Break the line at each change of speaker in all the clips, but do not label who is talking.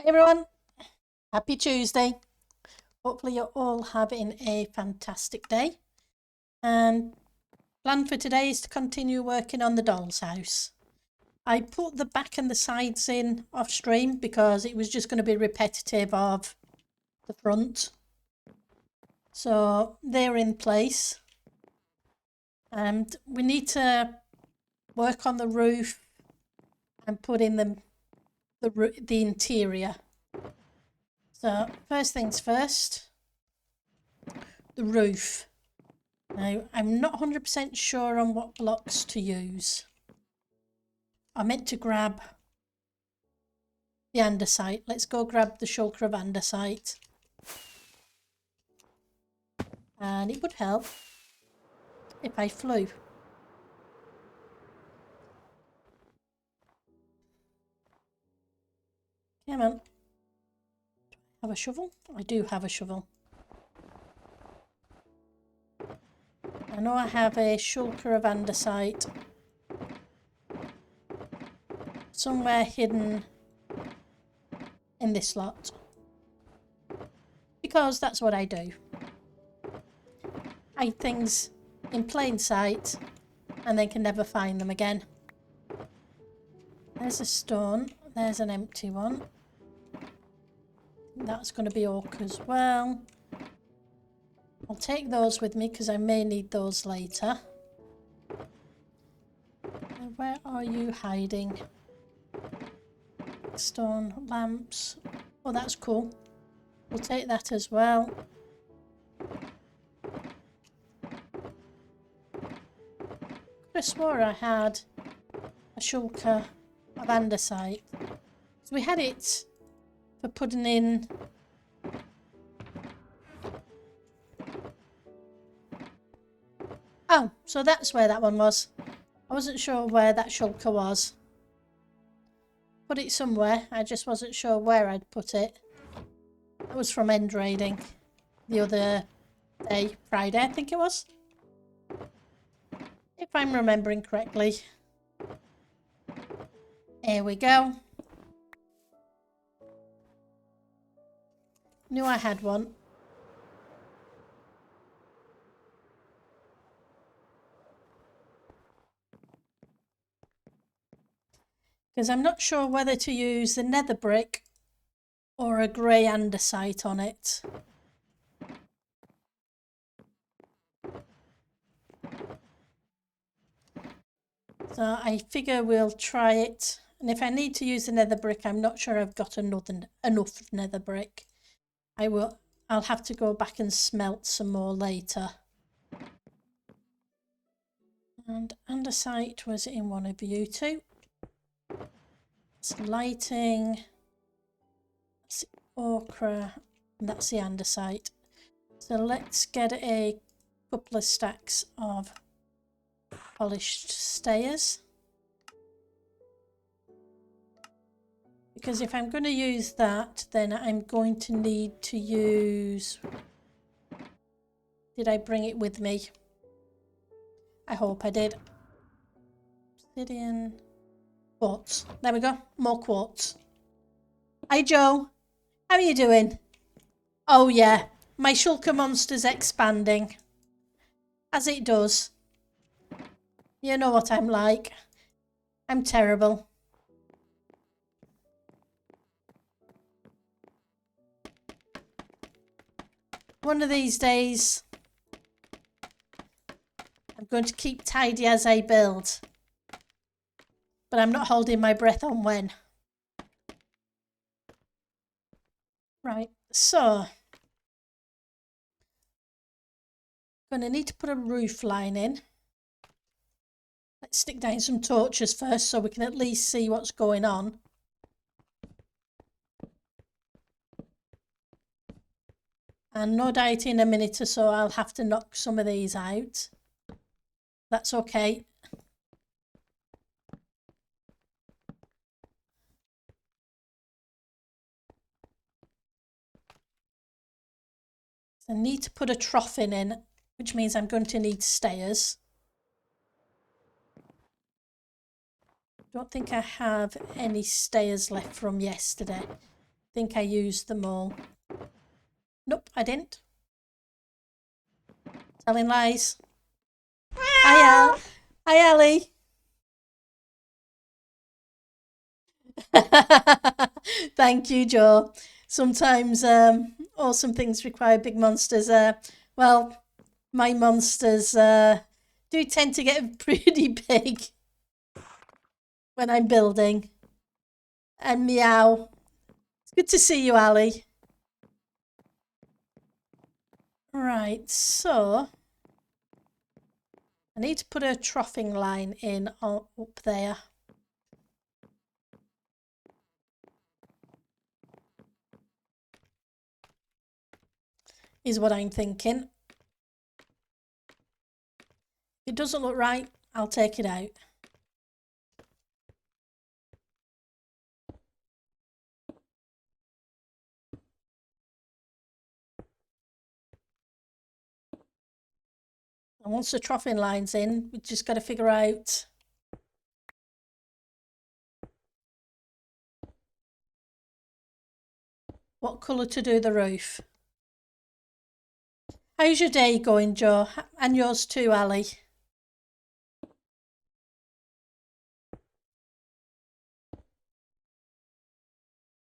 Hi everyone, happy Tuesday. Hopefully you're all having a fantastic day. And plan for today is to continue working on the doll's house. I put the back and the sides in off stream because it was just going to be repetitive of the front. So they're in place. And we need to work on the roof and put in the interior. So first things first, the roof. Now, I'm not 100% sure on what blocks to use. I meant to grab the andesite. Let's go grab the shulker of andesite. And it would help if I flew. Come on. Do I have a shovel? I do have a shovel. I know I have a shulker of andesite somewhere hidden in this lot, because that's what I do. I hide things in plain sight and then can never find them again. There's a stone, there's an empty one. That's going to be oak as well. I'll take those with me because I may need those later. Where are you hiding? Stone lamps. Oh, that's cool. We'll take that as well. Could have swore I had a shulker of andesite. So we had it for putting in oh, so that's where that one was. I wasn't sure where that shulker was. Put it somewhere, I just wasn't sure where I'd put it. It was from end raiding the other day, Friday I think it was. If I'm remembering correctly. Here we go. Knew I had one. Because I'm not sure whether to use the nether brick or a grey andesite on it. So I figure we'll try it. And if I need to use the nether brick, I'm not sure I've got enough nether brick. I'll have to go back and smelt some more later. And andesite was in one of you two. It's lighting. That's the ochre. And that's the andesite. So let's get a couple of stacks of polished stairs. Because if I'm going to use that, then I'm going to need to use... Did I bring it with me? I hope I did. Obsidian. Quartz. There we go. More quartz. Hi Joe. How are you doing? Oh yeah. My shulker monster's expanding. As it does. You know what I'm like. I'm terrible. One of these days, I'm going to keep tidy as I build. But I'm not holding my breath on when. Right, so. Going to need to put a roof line in. Let's stick down some torches first so we can at least see what's going on. And no doubt in a minute or so I'll have to knock some of these out. That's okay. I need to put a trough in, which means I'm going to need stairs. Don't think I have any stairs left from yesterday. think I used them all. Nope, I didn't. Telling lies. Hi, Al. Hi, Ellie. Thank you, Joe. Sometimes awesome things require big monsters. Well, my monsters do tend to get pretty big when I'm building. And meow. It's good to see you, Ali. Right, so I need to put a troughing line in up there. Is what I'm thinking. If it doesn't look right, I'll take it out. And once the troughing line's in, we've just got to figure out what colour to do the roof. How's your day going, Joe? And yours too, Ali.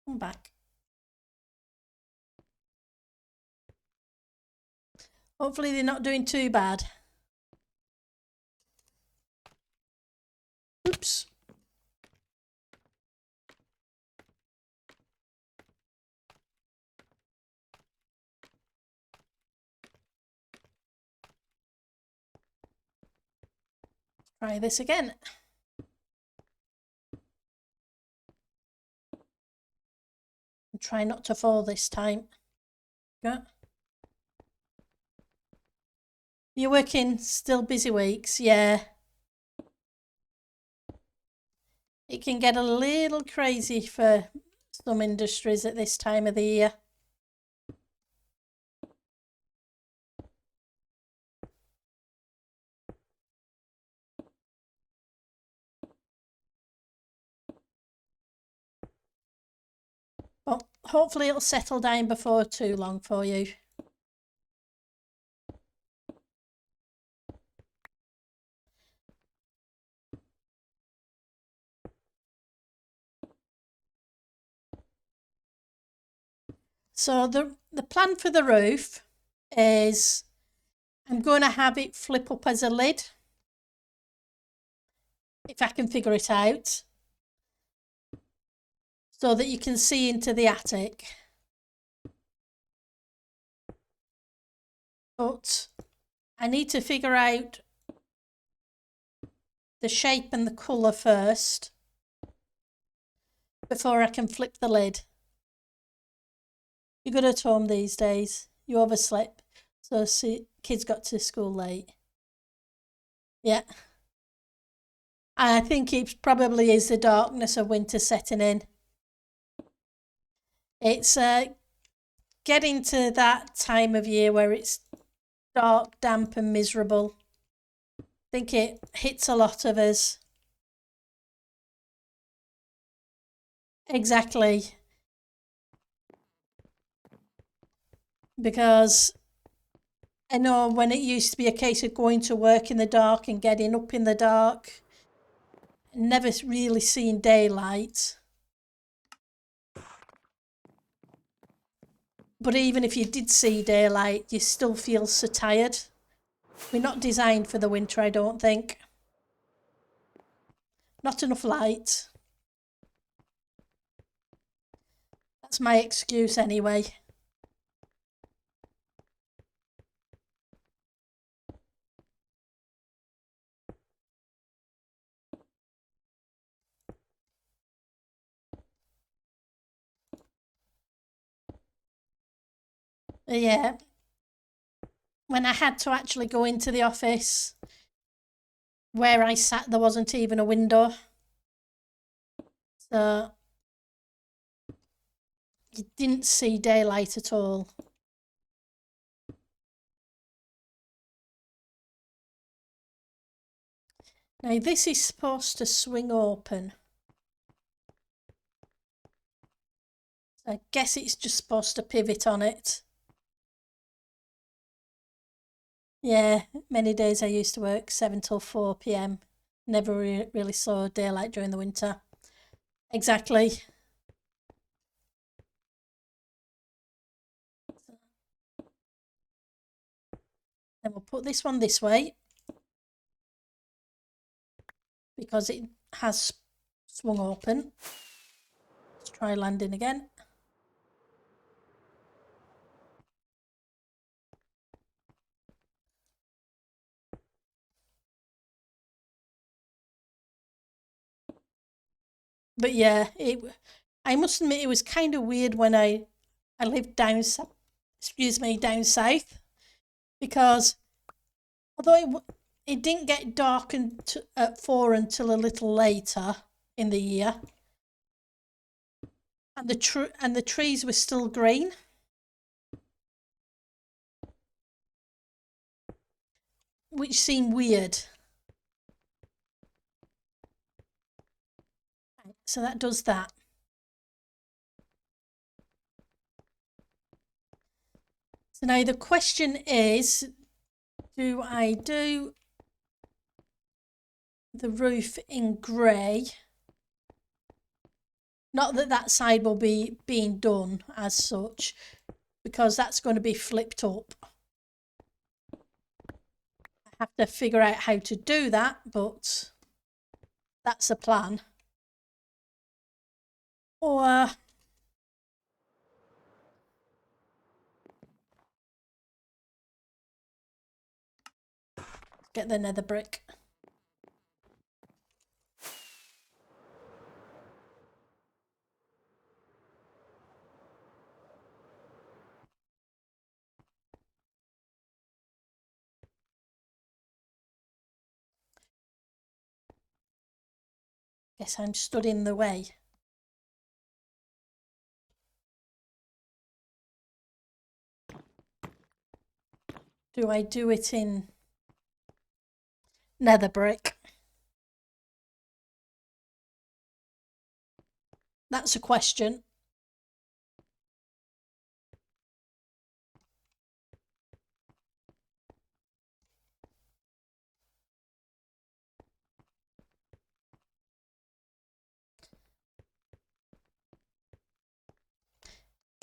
Come back. Hopefully they're not doing too bad. Oops. Try this again. And try not to fall this time. Yeah. You're working still busy weeks, yeah. It can get a little crazy for some industries at this time of the year. But hopefully it'll settle down before too long for you. So the plan for the roof is I'm going to have it flip up as a lid, if I can figure it out, so that you can see into the attic. But I need to figure out the shape and the colour first before I can flip the lid. You're good at home these days. You overslept, so kids got to school late. Yeah. I think it probably is the darkness of winter setting in. It's getting to that time of year where it's dark, damp and miserable. I think it hits a lot of us. Exactly. Because I know when it used to be a case of going to work in the dark and getting up in the dark, never really seeing daylight. But even if you did see daylight, you still feel so tired. We're not designed for the winter, I don't think. Not enough light. That's my excuse anyway. Yeah. When I had to actually go into the office, where I sat, there wasn't even a window. So you didn't see daylight at all. Now this is supposed to swing open. I guess it's just supposed to pivot on it. Yeah, many days I used to work 7 till 4 p.m. Never really saw daylight during the winter. Exactly. Then we'll put this one this way because it has swung open. Let's try landing again. But yeah, I must admit it was kind of weird when I lived down down south, because although it didn't get dark at 4 until a little later in the year, and the trees were still green. Which seemed weird. So that does that. So now the question is, do I do the roof in grey? Not that that side will be being done as such, because that's going to be flipped up. I have to figure out how to do that, but that's the plan. Or get the nether brick. Guess I'm stood in the way. Do I do it in nether brick? That's a question.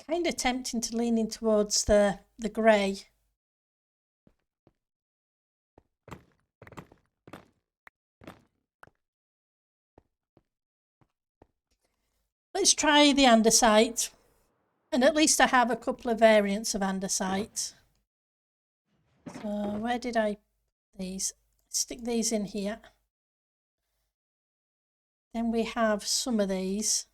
Kind of tempting to lean in towards the grey. Let's try the andesite. And at least I have a couple of variants of andesite. So where did I put these? Stick these in here. Then we have some of these.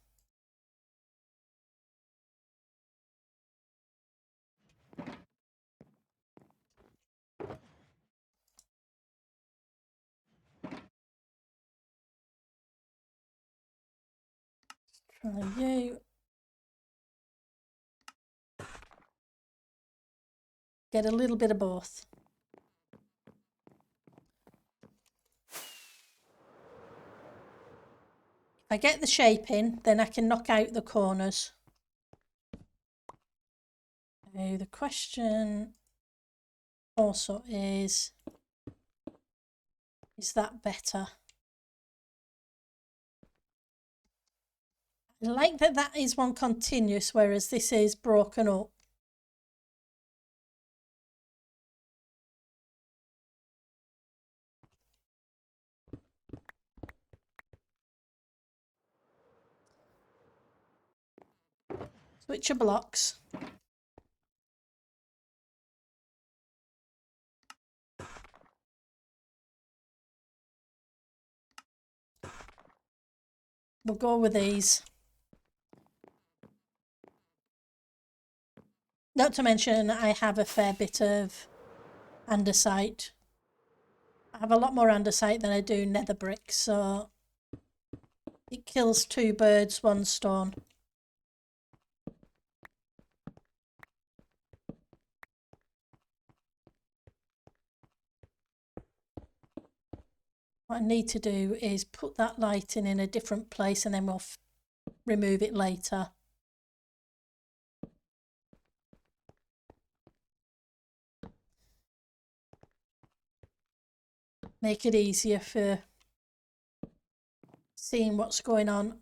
Try you. Get a little bit of both. If I get the shape in, then I can knock out the corners. Now the question also is that better? I like that that is one continuous, whereas this is broken up. Switch your blocks. We'll go with these. Not to mention I have a fair bit of andesite. I have a lot more andesite than I do nether brick, so it kills two birds, one stone. What I need to do is put that lighting in a different place and then we'll remove it later. make it easier for seeing what's going on.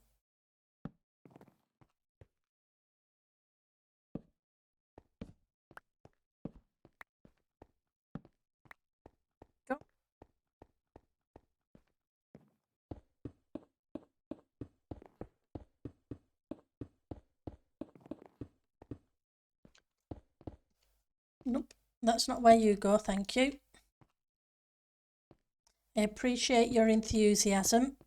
Go. Nope, that's not where you go, thank you. I appreciate your enthusiasm.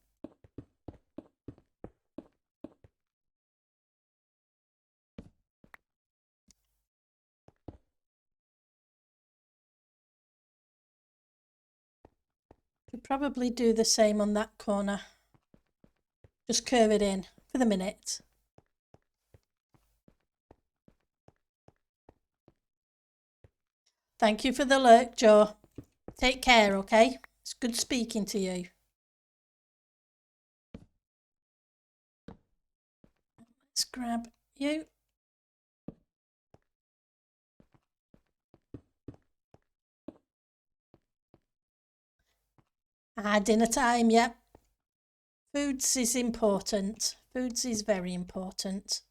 Could probably do the same on that corner. Just curve it in for the minute. Thank you for the lurk, Joe. Take care, okay? It's good speaking to you. Let's grab you. Dinner time, yep. Foods is important. Foods is very important.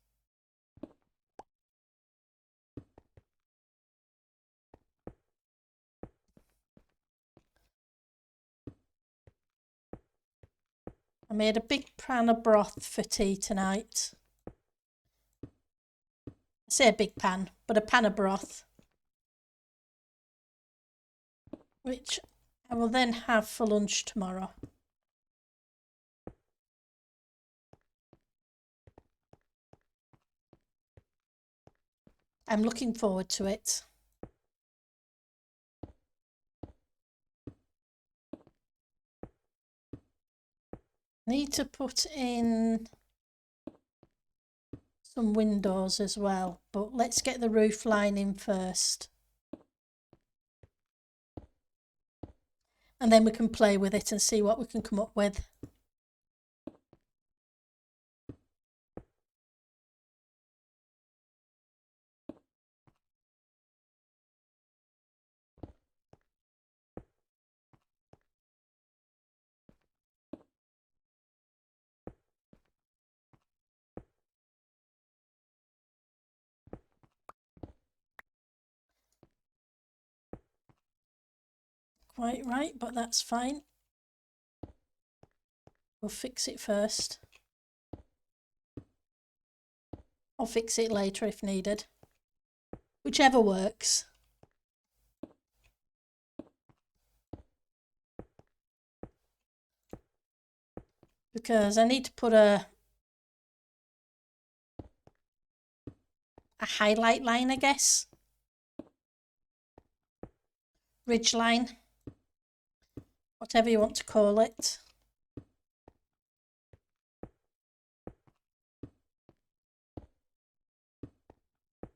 I made a big pan of broth for tea tonight. I say a big pan, but a pan of broth, which I will then have for lunch tomorrow. I'm looking forward to it. Need to put in some windows as well, but let's get the roof line in first. And then we can play with it and see what we can come up with. Quite right, but that's fine. We'll fix it first. I'll fix it later if needed. Whichever works. Because I need to put a highlight line, I guess. Ridge line. Whatever you want to call it.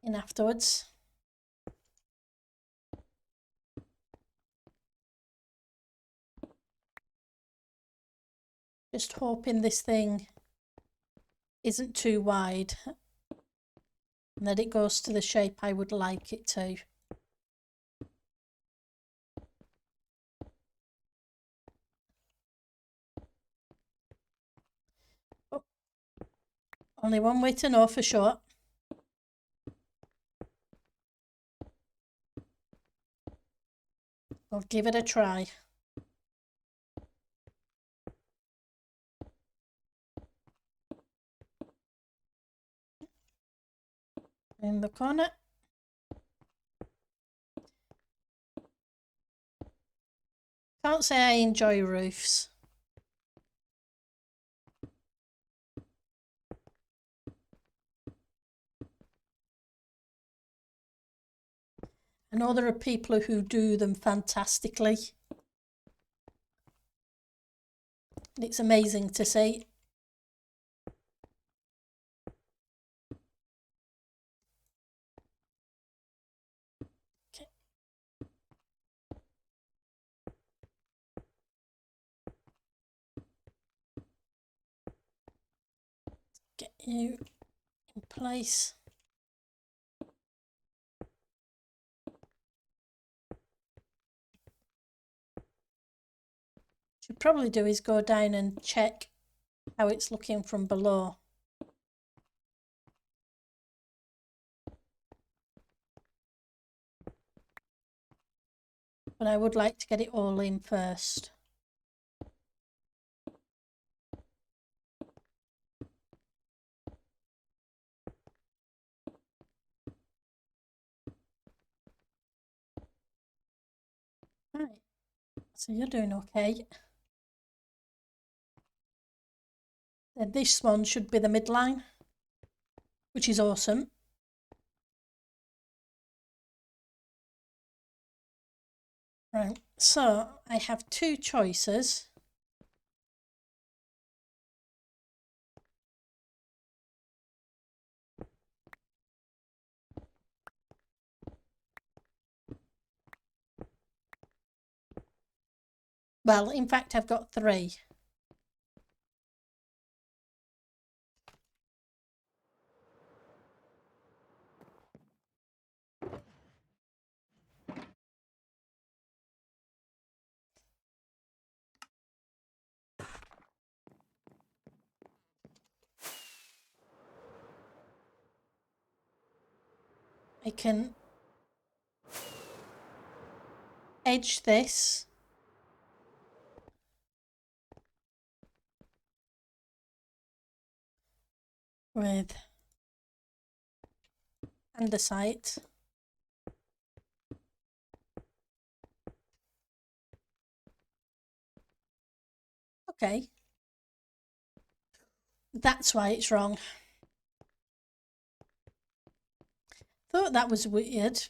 In afterwards. Just hoping this thing isn't too wide and that it goes to the shape I would like it to. Oh, only one way to know for sure. I'll give it a try. In the corner. Can't say I enjoy roofs. I know there are people who do them fantastically. And it's amazing to see. Okay. Get you in place. Should probably do is go down and check how it's looking from below. But I would like to get it all in first. Right, so you're doing okay. Then this one should be the midline, which is awesome. Right, so I have two choices. Well, in fact, I've got three. I can edge this with andesite. Okay. That's why it's wrong. Thought that was weird.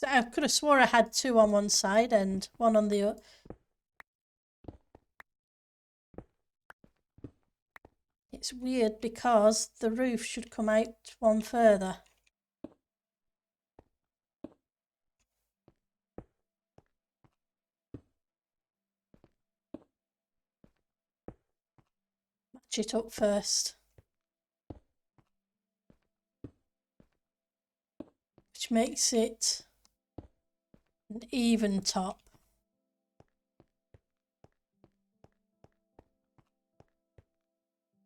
I could have swore I had two on one side and one on the other. It's weird because the roof should come out one further. Match it up first. Which makes it an even top.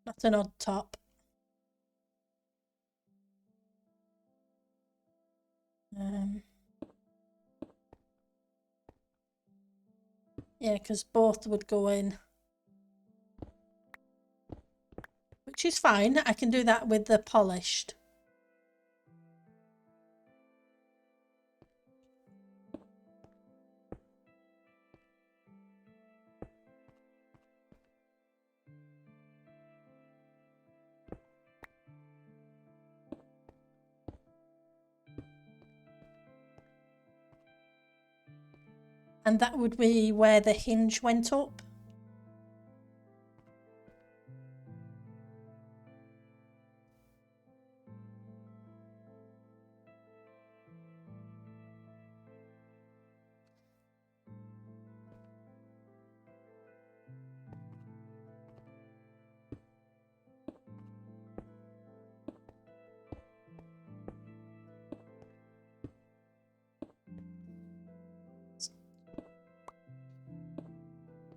Not an odd top. Yeah, because both would go in. Which is fine. I can do that with the polished. And that would be where the hinge went up.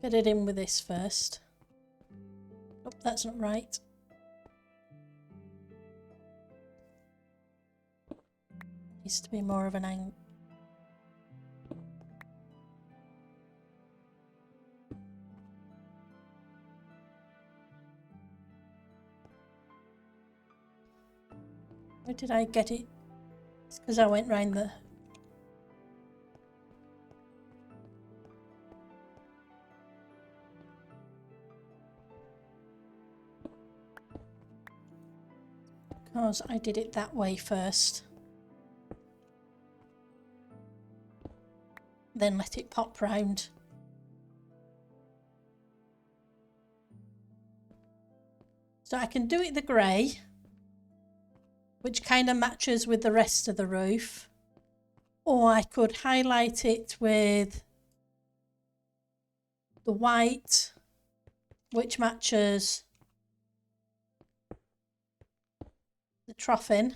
Get it in with this first. Oh, that's not right. Needs to be more of an angle. Where did I get it? It's because I went round the... Because I did it that way first. Then let it pop round. So I can do it the grey, which kind of matches with the rest of the roof. Or I could highlight it with the white, which matches the troughing.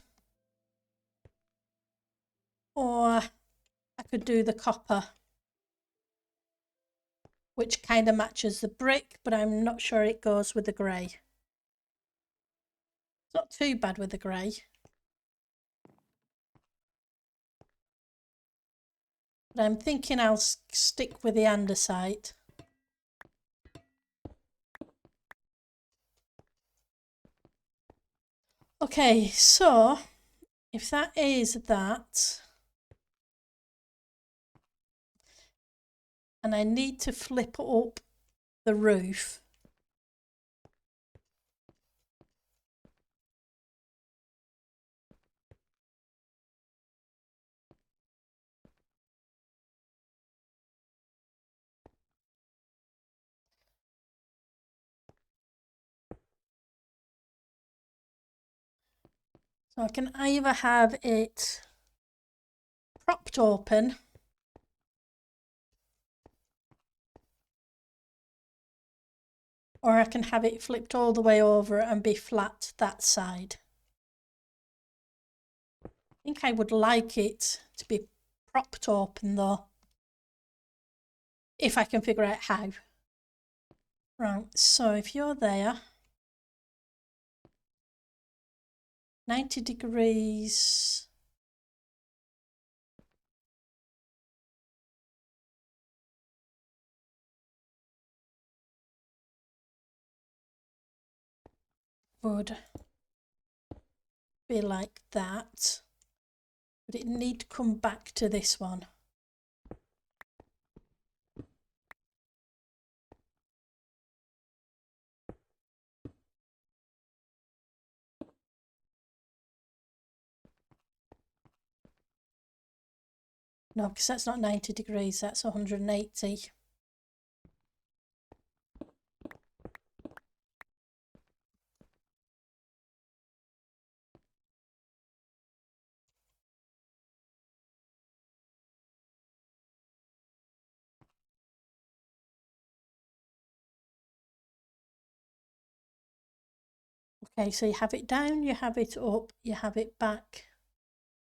Or I could do the copper. which kind of matches the brick, but I'm not sure it goes with the grey. It's not too bad with the grey. But I'm thinking I'll stick with the andesite. Okay, so if that is that, and I need to flip up the roof, so I can either have it propped open or I can have it flipped all the way over and be flat that side. I think I would like it to be propped open though, if I can figure out how. Right, so if you're there, 90 degrees. Would be like that, but it need to come back to this one. No, because that's not 90 degrees, that's 180. Okay, so you have it down, you have it up, you have it back,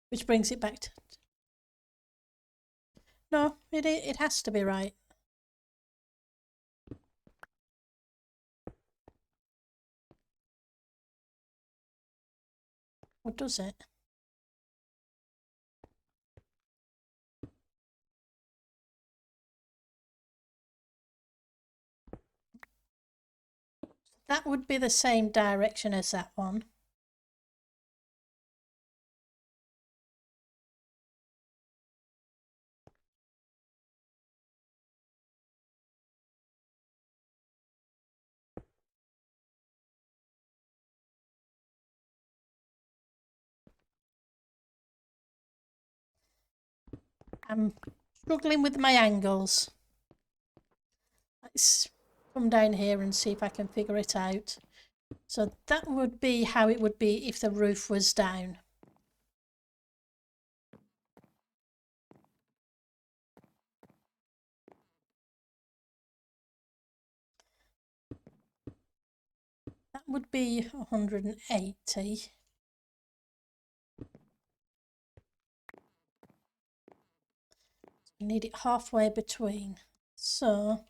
which brings it back to... No, it has to be right. Or does it? That would be the same direction as that one. I'm struggling with my angles. Let's come down here and see if I can figure it out. So that would be how it would be if the roof was down. That would be 180. You need it halfway between. So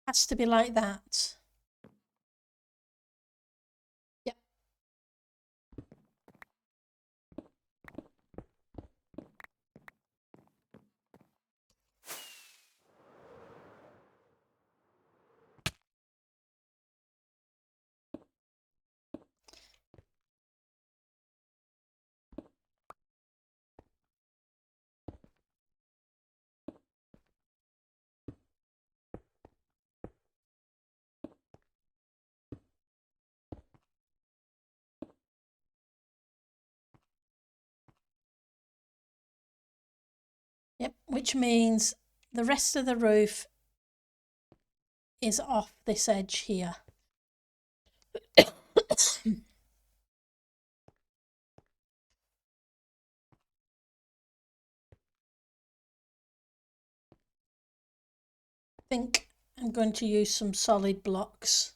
has to be like that. Yep. Yep, which means the rest of the roof is off this edge here. I think I'm going to use some solid blocks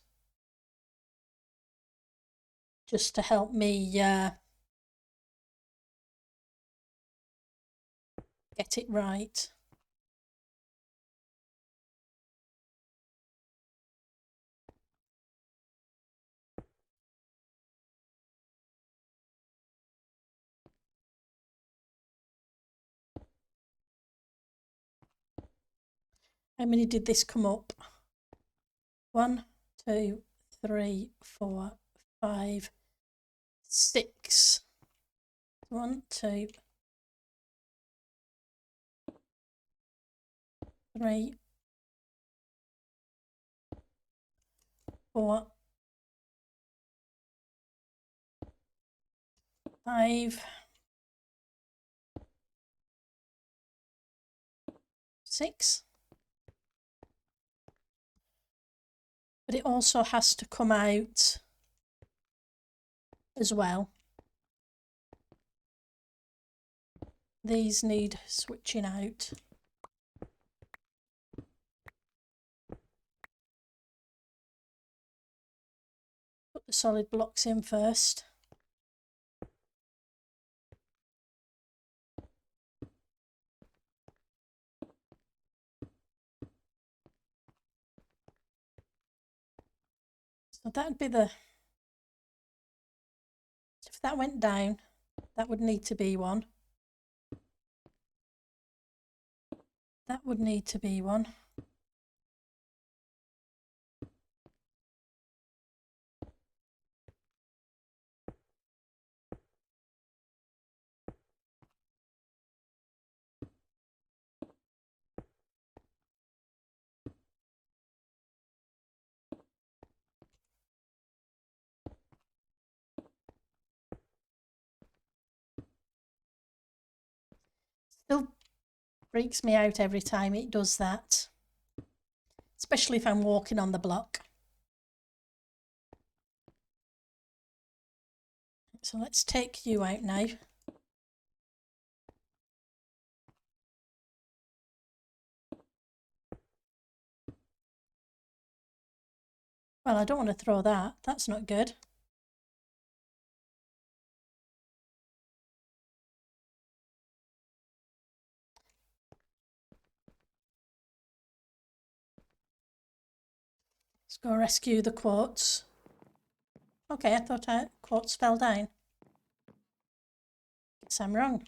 just to help me get it right. How many did this come up? 1, 2, 3, 4, 5, 6. 1, 2, 3, 4, 5, 6. But it also has to come out as well. These need switching out. Put the solid blocks in first. So that'd be the, if that went down, that would need to be one. That would need to be one. Still freaks me out every time it does that, especially if I'm walking on the block. So let's take you out now. Well, I don't want to throw that. That's not good. Let's go rescue the quartz. Okay, I thought quartz fell down. Guess I'm wrong.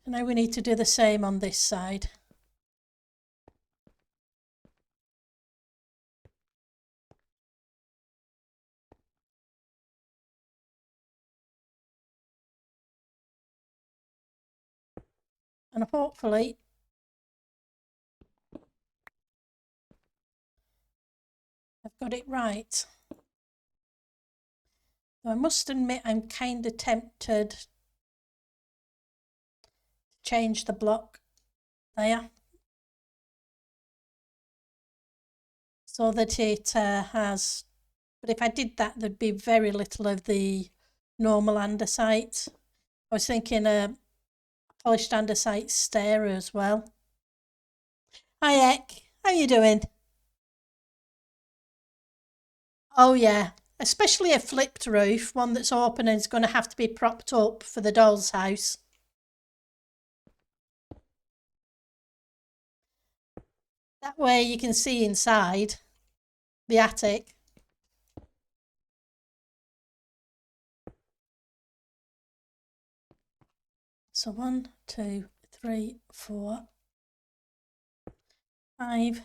And now we need to do the same on this side. And hopefully I've got it right. Though I must admit I'm kind of tempted to change the block there so that it has, but if I did that there'd be very little of the normal andesite. I was thinking a polished andesite stair as well. Hi Eck, how you doing? Oh yeah, especially a flipped roof, one that's open and is going to have to be propped up for the doll's house. That way you can see inside the attic. So 1, 2, 3, 4, 5.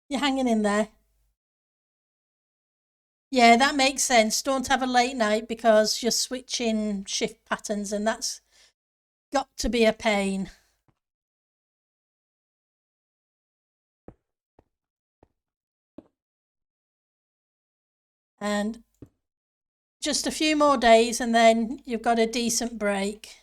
You're hanging in there. Yeah, that makes sense. Don't have a late night because you're switching shift patterns and that's got to be a pain. And just a few more days and then you've got a decent break.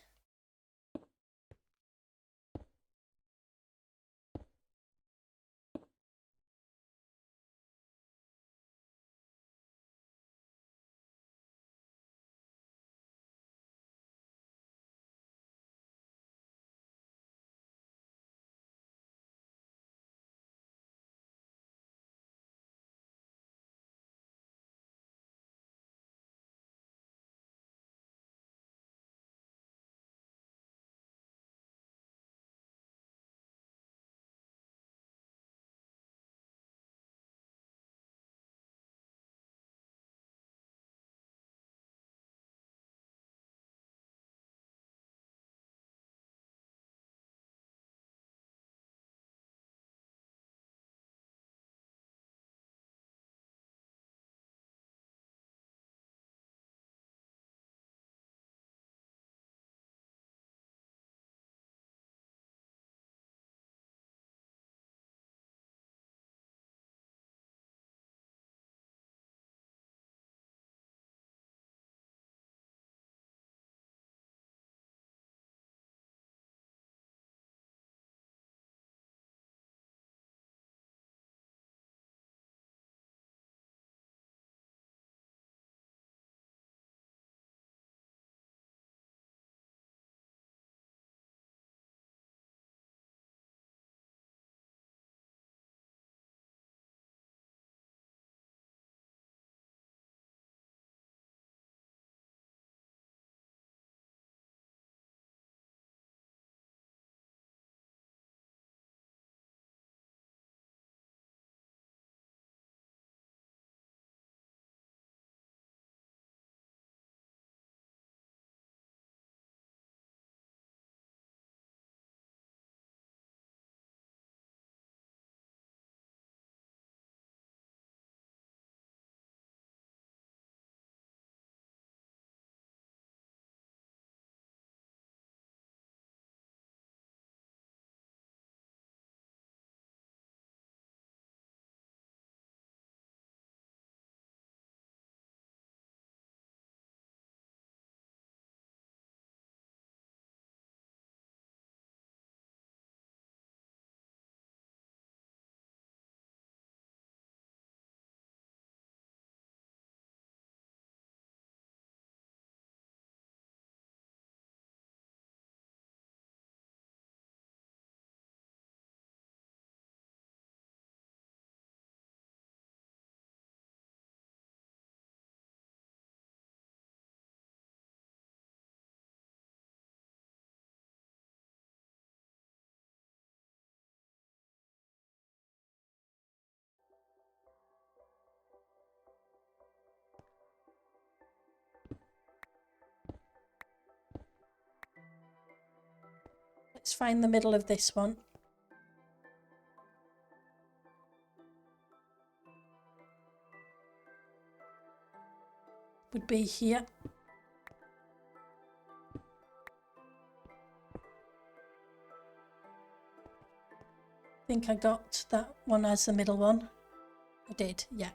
Let's find the middle of this one. Would be here. I think I got that one as the middle one. I did, yeah.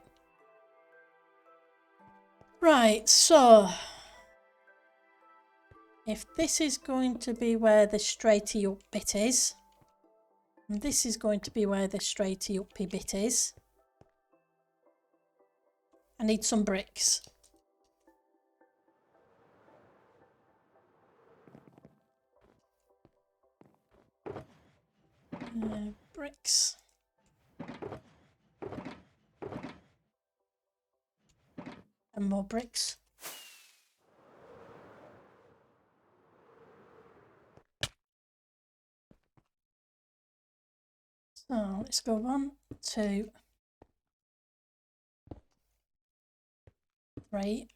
Right, so if this is going to be where the straighty up bit is, and this is going to be where the straighty uppy bit is, I need some bricks. Bricks. And more bricks. So let's go 1, 2, 3.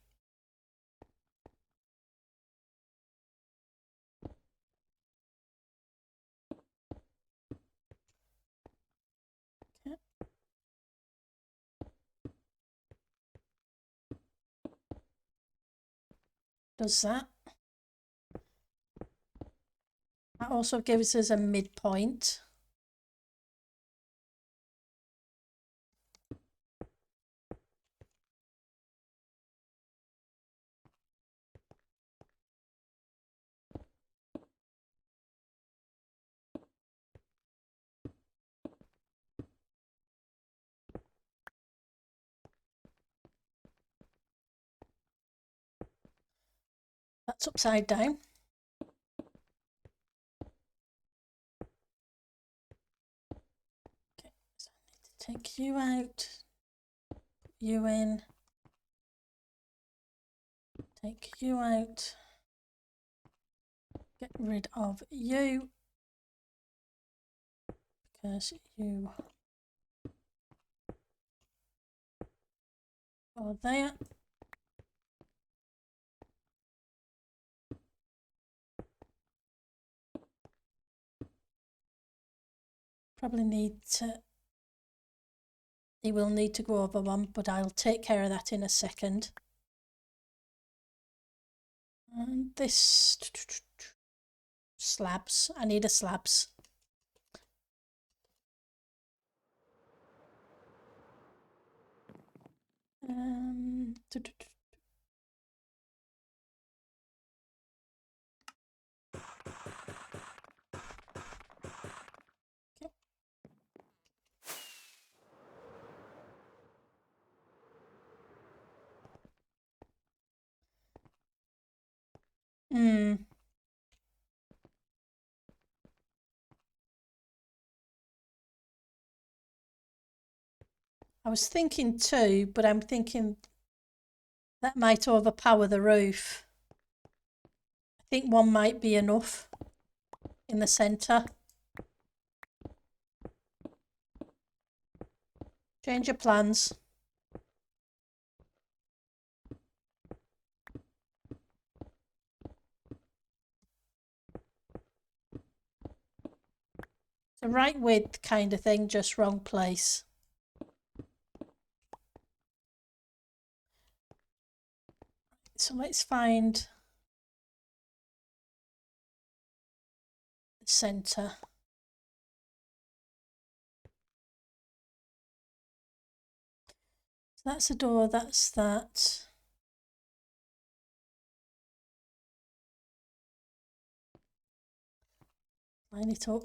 Okay. Does that. That also gives us a midpoint. That's upside down. Okay, so I need to take you out, put you in, take you out, get rid of you, because you are there. Probably need to, he will need to go over one, but I'll take care of that in a second. And this slabs, I need a slabs. I was thinking 2, but I'm thinking that might overpower the roof. I think 1 might be enough in the centre. Change your plans. It's a right width kind of thing, just wrong place. So let's find the centre. So that's a door, that's that. Line it up.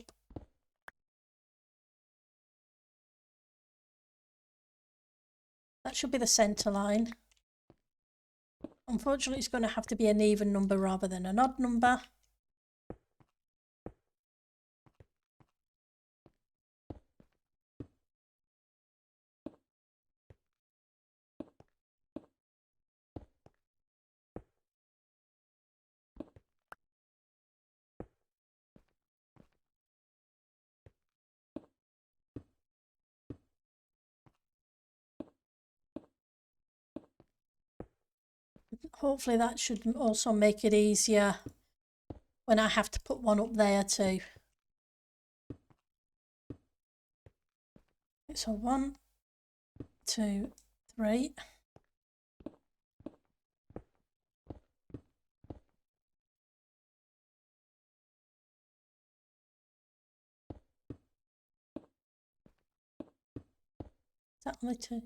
That should be the centre line. Unfortunately, it's going to have to be an even number rather than an odd number. Hopefully that should also make it easier when I have to put one up there too. So 1, 2, 3. Is that only 2?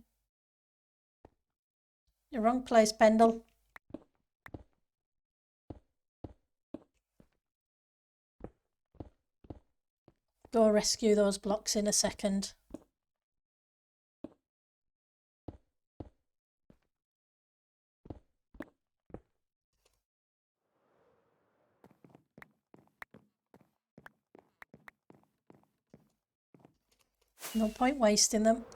You're wrong place, Pendle. Go rescue those blocks in a second. No point wasting them.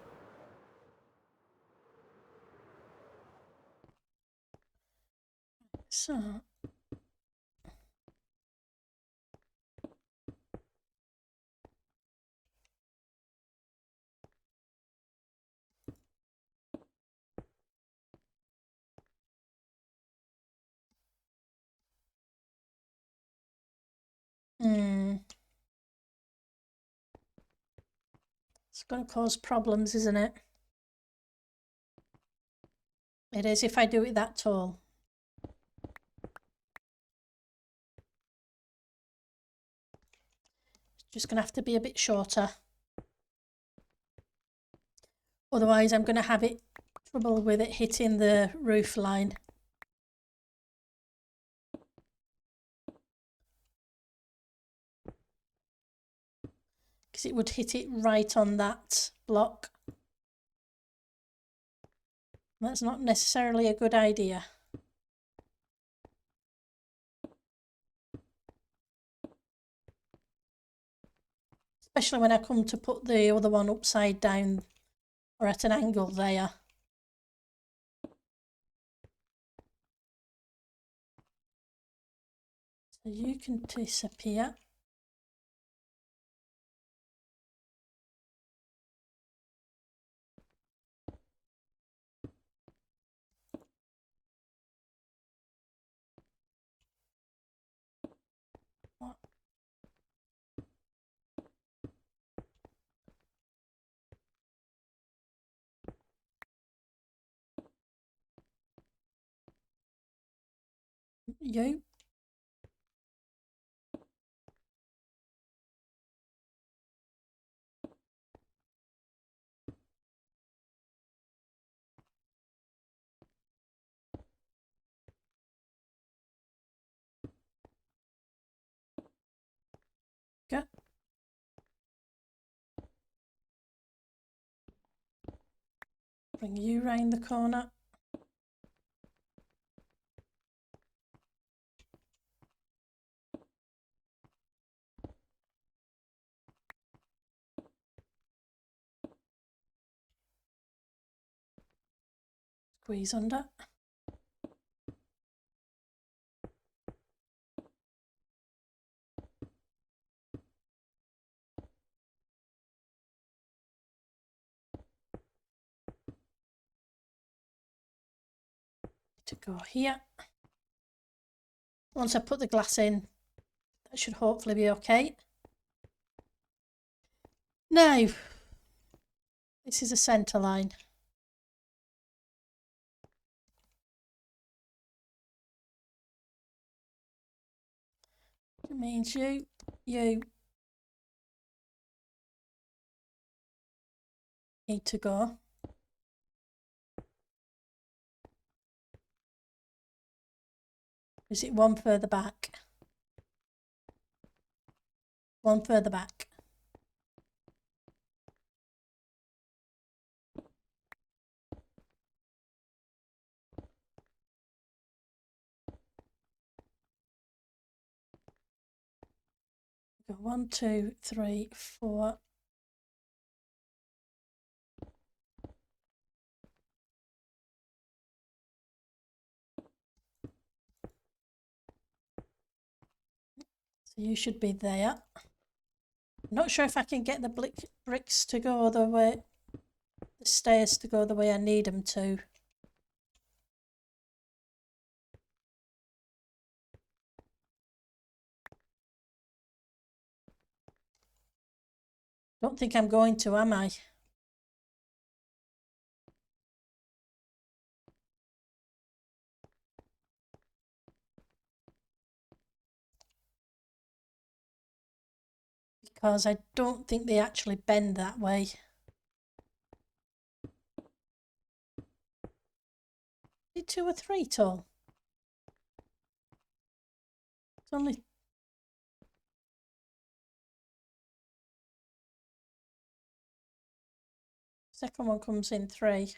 So, it's going to cause problems, isn't it? It is if I do it that tall. It's just going to have to be a bit shorter. Otherwise, I'm going to have trouble with it hitting the roof line. Because it would hit it right on that block. That's not necessarily a good idea. Especially when I come to put the other one upside down or at an angle there. So you can disappear. What? You. Go. Bring you round the corner. Squeeze under. To go here. Once I put the glass in, that should hopefully be okay. Now, this is a centre line. It means you need to go. Is it one further back? One further back. Go 1, 2, 3, 4. So you should be there. I'm not sure if I can get the bricks to go the way, the stairs to go the way I need them to. Don't think I'm going to, am I? because I don't think they actually bend that way. Is it 2 or 3 tall? It's only... Second one comes in 3.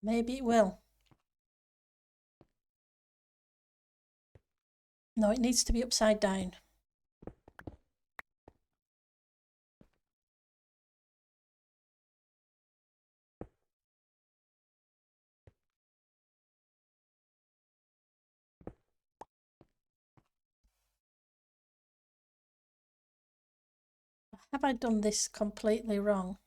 Maybe it will. No, it needs to be upside down. Have I done this completely wrong?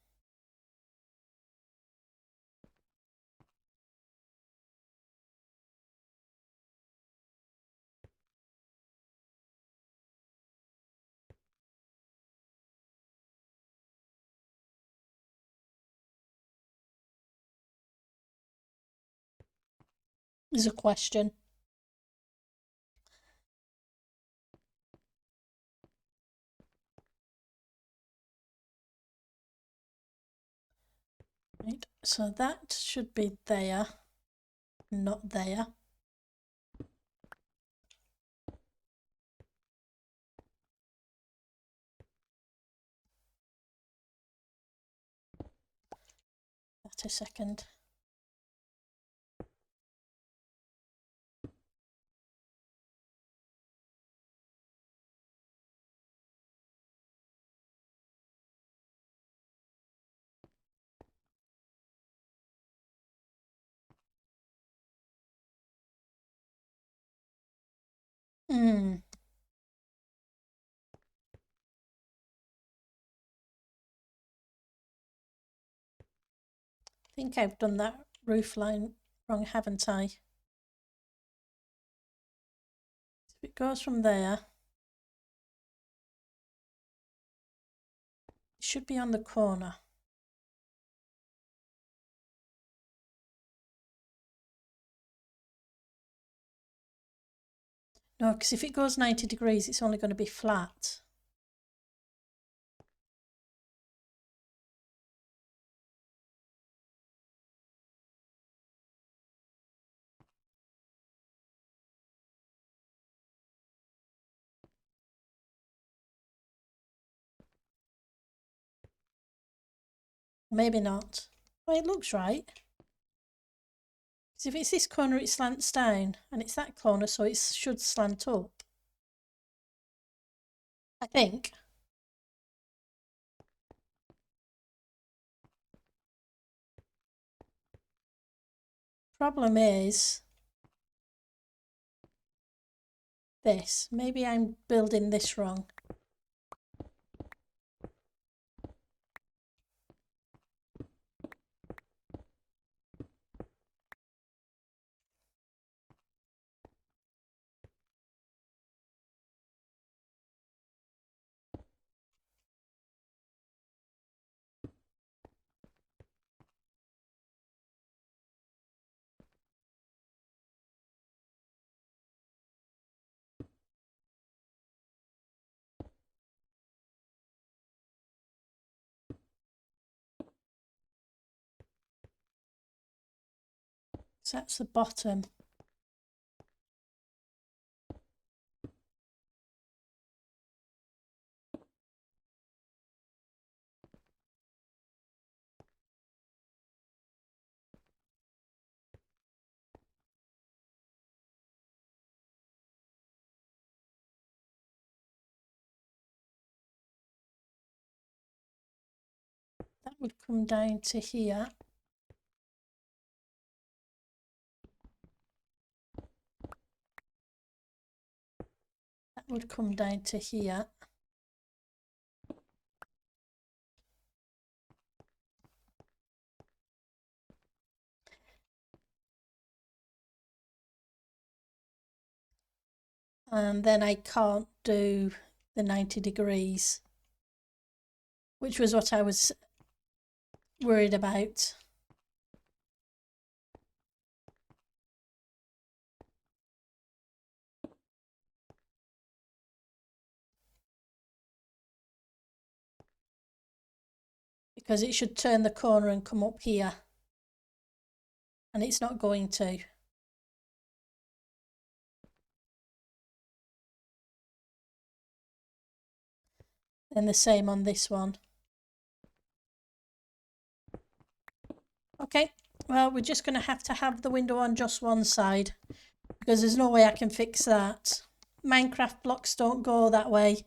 Is a question. Right, so that should be there, not there. Wait a second. I think I've done that roof line wrong, haven't I? If it goes from there, it should be on the corner. No, because if it goes 90 degrees, it's only going to be flat. Maybe not. Well, it looks right. Because if it's this corner, it slants down, and it's that corner, so it should slant up. I think. Problem is this. Maybe I'm building this wrong. So that's the bottom. That would come down to here. That would come down to here. and then I can't do the 90 degrees, which was what I was worried about. Because it should turn the corner and come up here, and it's not going to. And the same on this one. Okay, well, we're just going to have the window on just one side, because there's no way I can fix that. Minecraft blocks don't go that way.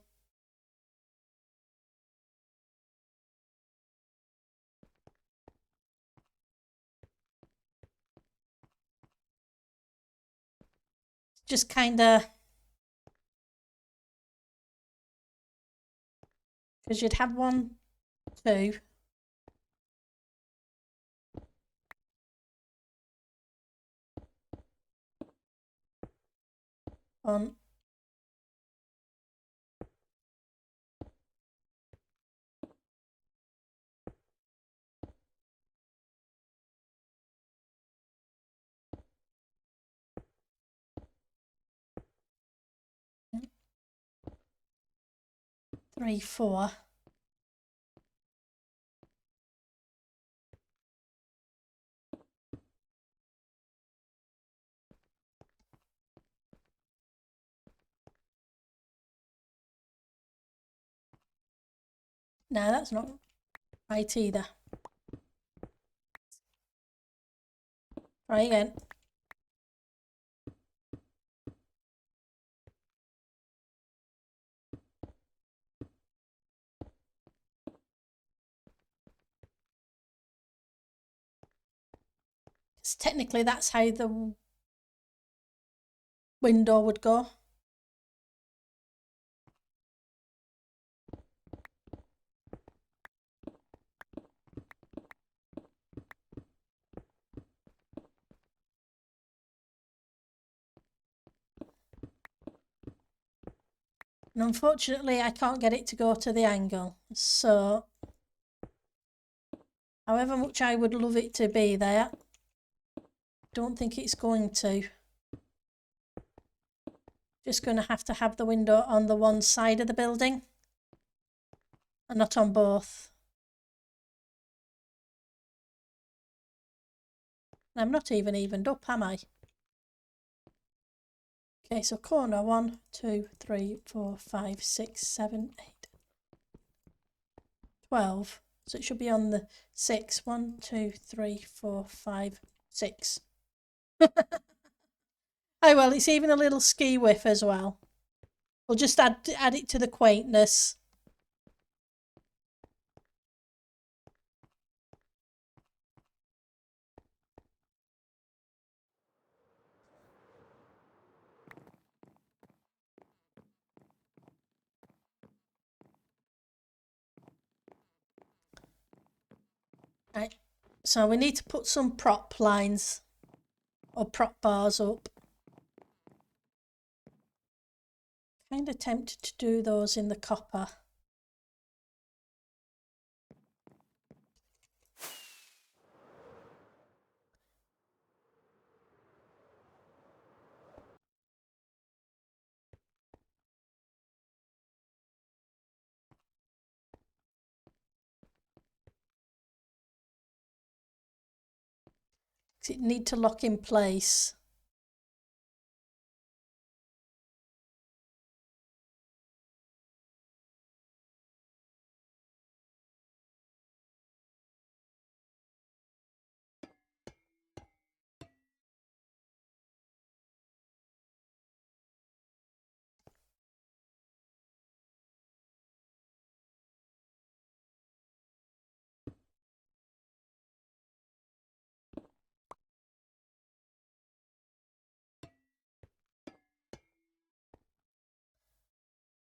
Just kind of, because you'd have 1, 2. On 3, 4. No, that's not right either. Try again. Because technically that's how the window would go. And unfortunately, I can't get it to go to the angle. So, however much I would love it to be there, don't think it's going to. Just going to have the window on the one side of the building and not on both. And I'm not even evened up, am I? Okay, so corner 1, 2, 3, 4, 5, 6, 7, 8, 12. So it should be on the 6. 1, 2, 3, 4, 5, 6. Oh well, it's even a little ski whiff as well. We'll just add it to the quaintness. Right, so we need to put some prop lines or prop bars up. Kind of tempted to do those in the copper. It need to lock in place.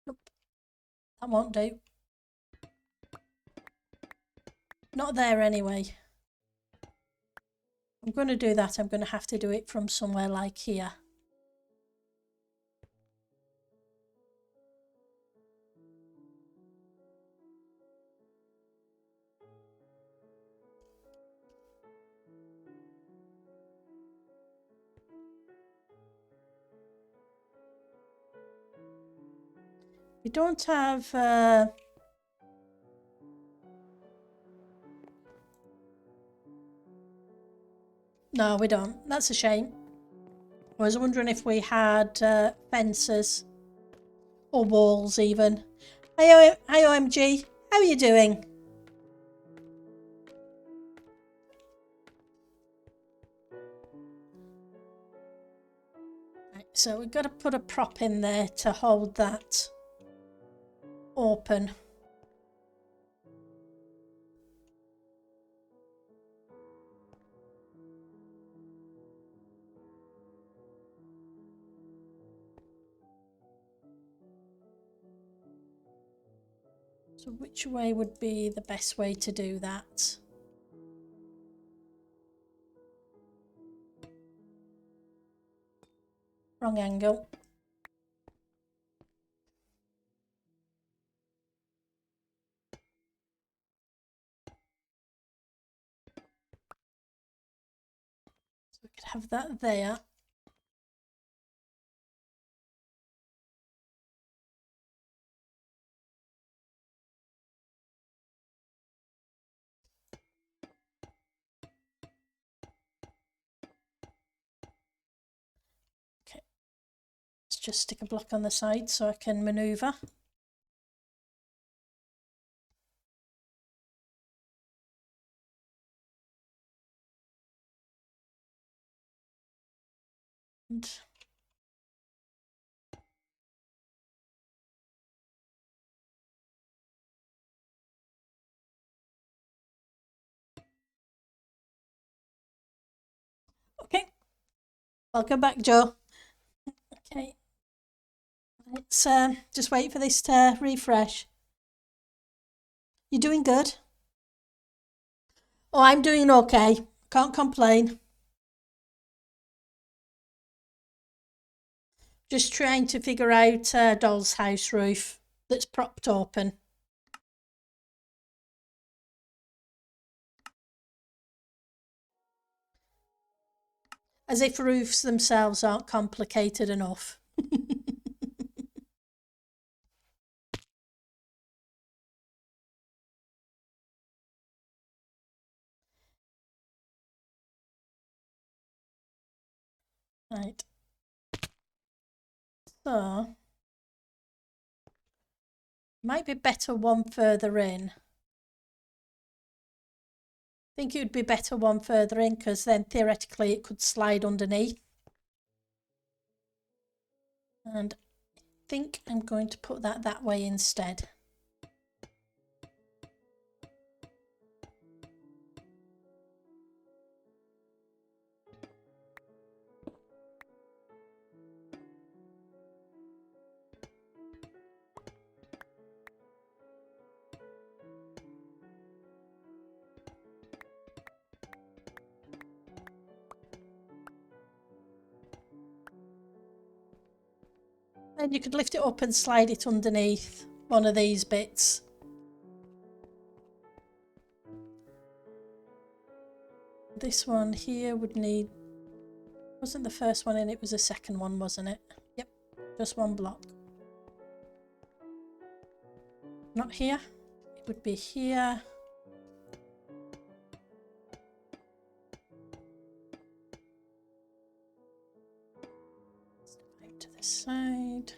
Nope, that won't do. Not there anyway. I'm going to do that. I'm going to have to do it from somewhere like here. We don't have... No, we don't. That's a shame. I was wondering if we had fences or walls even. Hi, OMG. How are you doing? Right, so we've got to put a prop in there to hold that open. So which way would be the best way to do that? Wrong angle. So we could have that there. Okay, let's just stick a block on the side so I can manoeuvre. And okay, welcome back, Joe. Okay, let's just wait for this to refresh. You're doing good. Oh, I'm doing okay. Can't complain. Just trying to figure out a doll's house roof that's propped open. As if roofs themselves aren't complicated enough. Right. So, might be better one further in. I think it would be better one further in because then theoretically it could slide underneath. And I think I'm going to put that way instead. And you could lift it up and slide it underneath one of these bits. This one here would need, wasn't the first one in, it was the second one, wasn't it? Yep, just one block. Not here, it would be here. Step out to the side.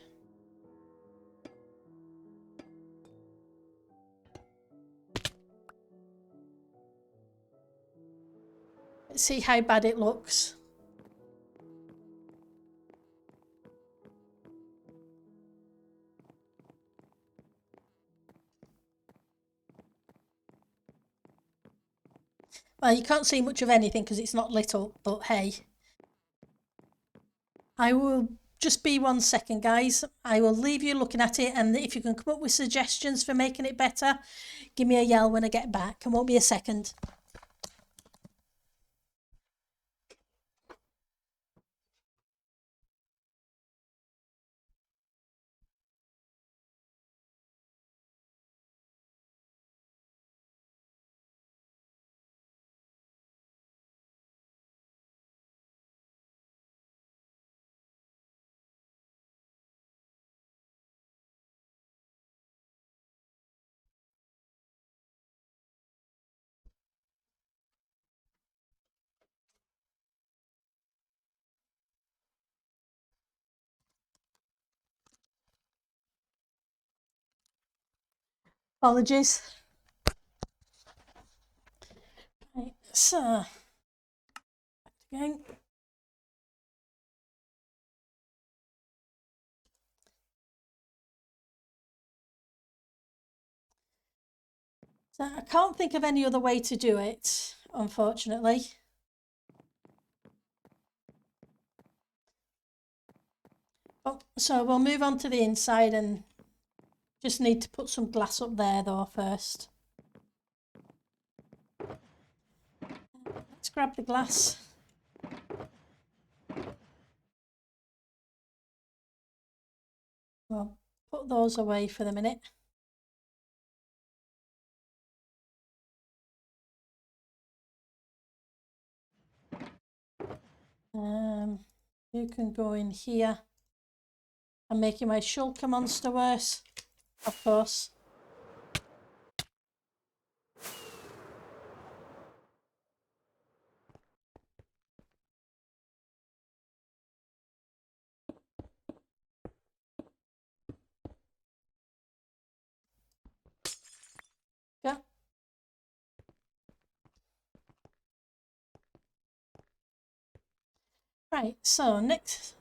Let's see how bad it looks. Well, you can't see much of anything because it's not lit up, but hey. I will just be 1 second, guys. I will leave you looking at it, and if you can come up with suggestions for making it better, give me a yell when I get back. It won't be a second. Apologies. Right, so again. So I can't think of any other way to do it, unfortunately. Oh, so we'll move on to the inside and just need to put some glass up there though first. Let's grab the glass. We'll put those away for the minute. You can go in here. I'm making my shulker monster worse, of course. Yeah. Right, so next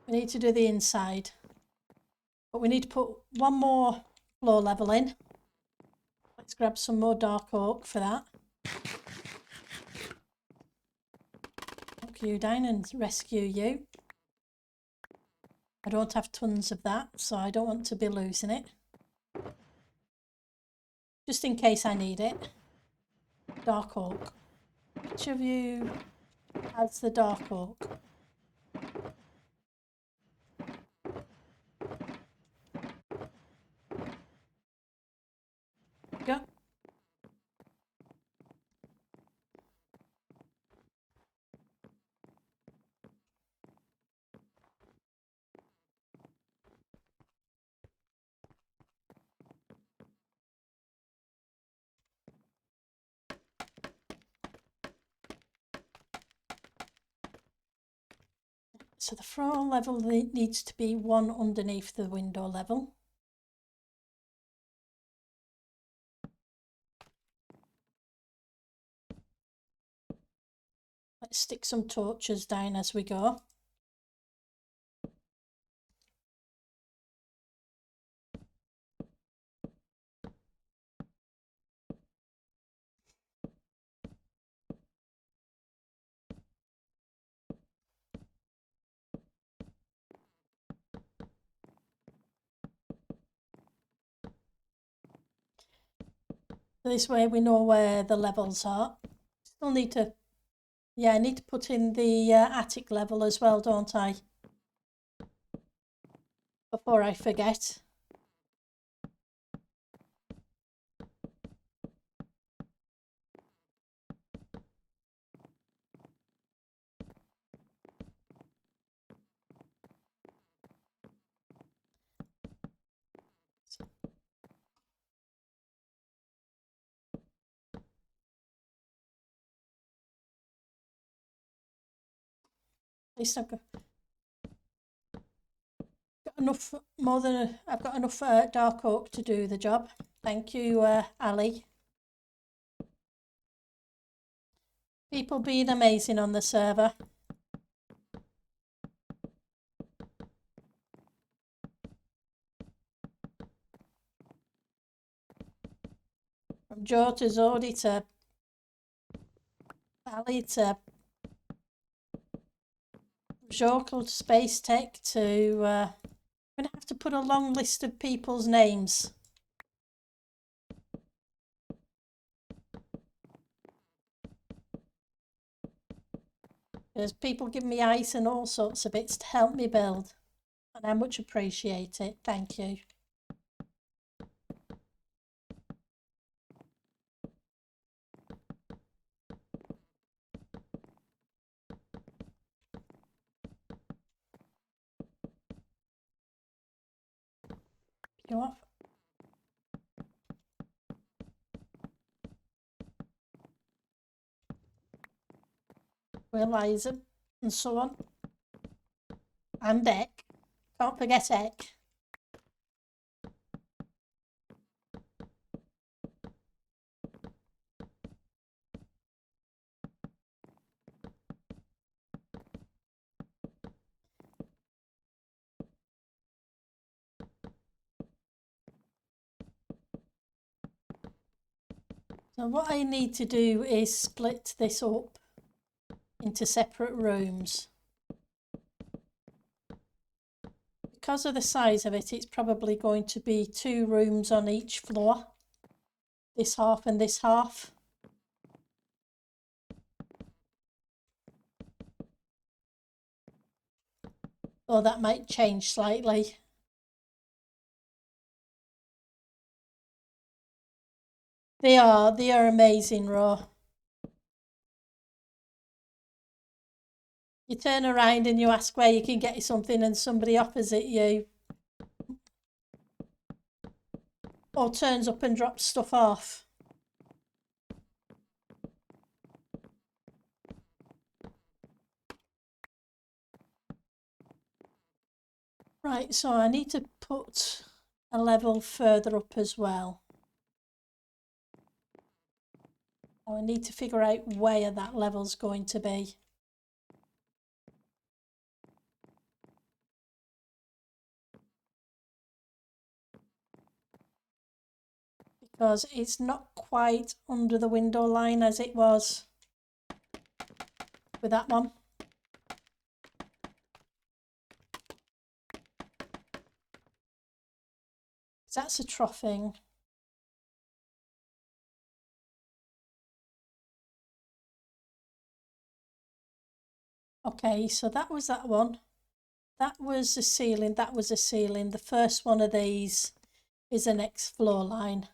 we need to do the inside. But we need to put one more floor level in. Let's grab some more dark oak for that. Knock you down and rescue you. I don't have tons of that, so I don't want to be losing it. Just in case I need it. Dark oak. Which of you has the dark oak? Go. So the floor level needs to be one underneath the window level. Let's stick some torches down as we go. This way we know where the levels are. Still need to, yeah, I need to put in the attic level as well, don't I? Before I forget. At least I've got enough, more than, I've got enough dark oak to do the job. Thank you, Ali. People being amazing on the server. From Joe to Zodi to Ali to Jokel to Space Tech to... I'm going to have to put a long list of people's names. Because people give me ice and all sorts of bits to help me build. And I much appreciate it. Thank you. You off. Realize it and so on. And Eck. Can't forget Eck. So what I need to do is split this up into separate rooms. Because of the size of it, it's probably going to be 2 rooms on each floor. This half and this half. Or that might change slightly. They are amazing raw. You turn around and you ask where you can get something and somebody offers it you. Or turns up and drops stuff off. Right, so I need to put a level further up as well. I need to figure out where that level's going to be. Because it's not quite under the window line as it was with that one. That's a troughing. Okay, so that was that one. That was a ceiling, that was a ceiling. The first one of these is the next floor line.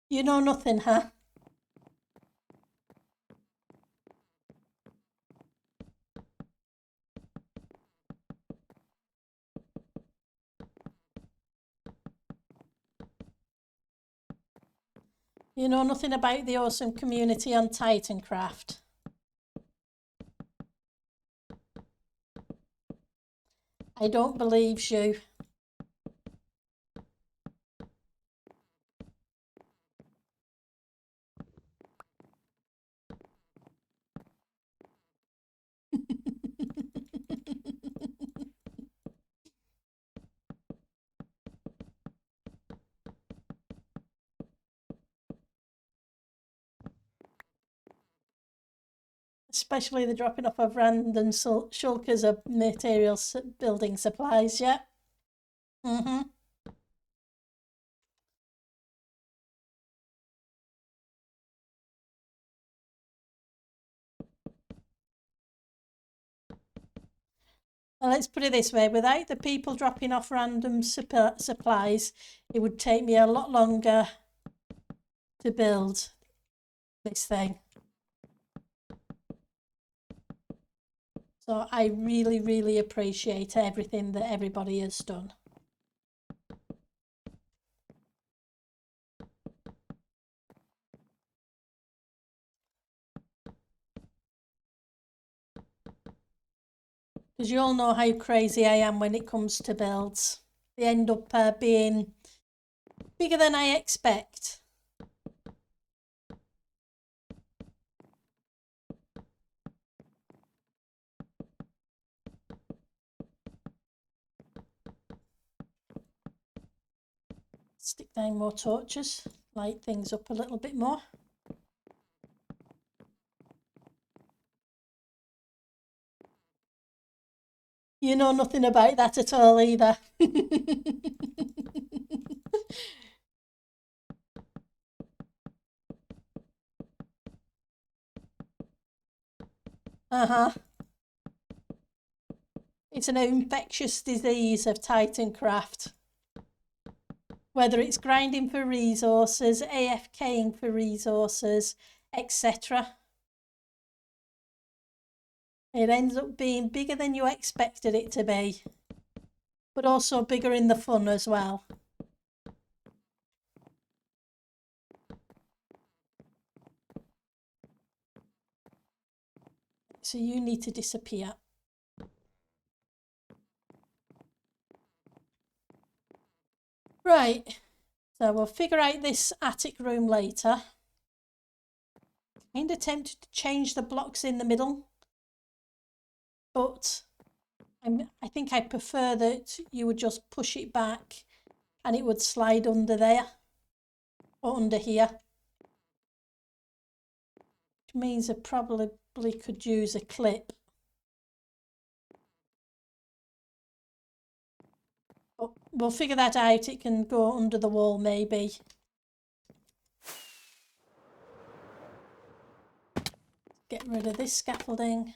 You know nothing, huh? You know nothing about the awesome community on Titancraft. I don't believe you. Especially the dropping off of random shulkers of materials, building supplies, yeah. Well, let's put it this way, without the people dropping off random supplies, it would take me a lot longer to build this thing. So I really, really appreciate everything that everybody has done. Because you all know how crazy I am when it comes to builds. They end up being bigger than I expect. Stick down more torches, light things up a little bit more. You know nothing about that at all either. Uh-huh. It's an infectious disease of Titancraft. Whether it's grinding for resources, AFKing for resources, etc. It ends up being bigger than you expected it to be, but also bigger in the fun as well. So you need to disappear. Right, so we'll figure out this attic room later. Kind of tempted to change the blocks in the middle, but I think I prefer that you would just push it back and it would slide under there or under here. Which means I probably could use a clip. But we'll figure that out. It can go under the wall maybe. Get rid of this scaffolding.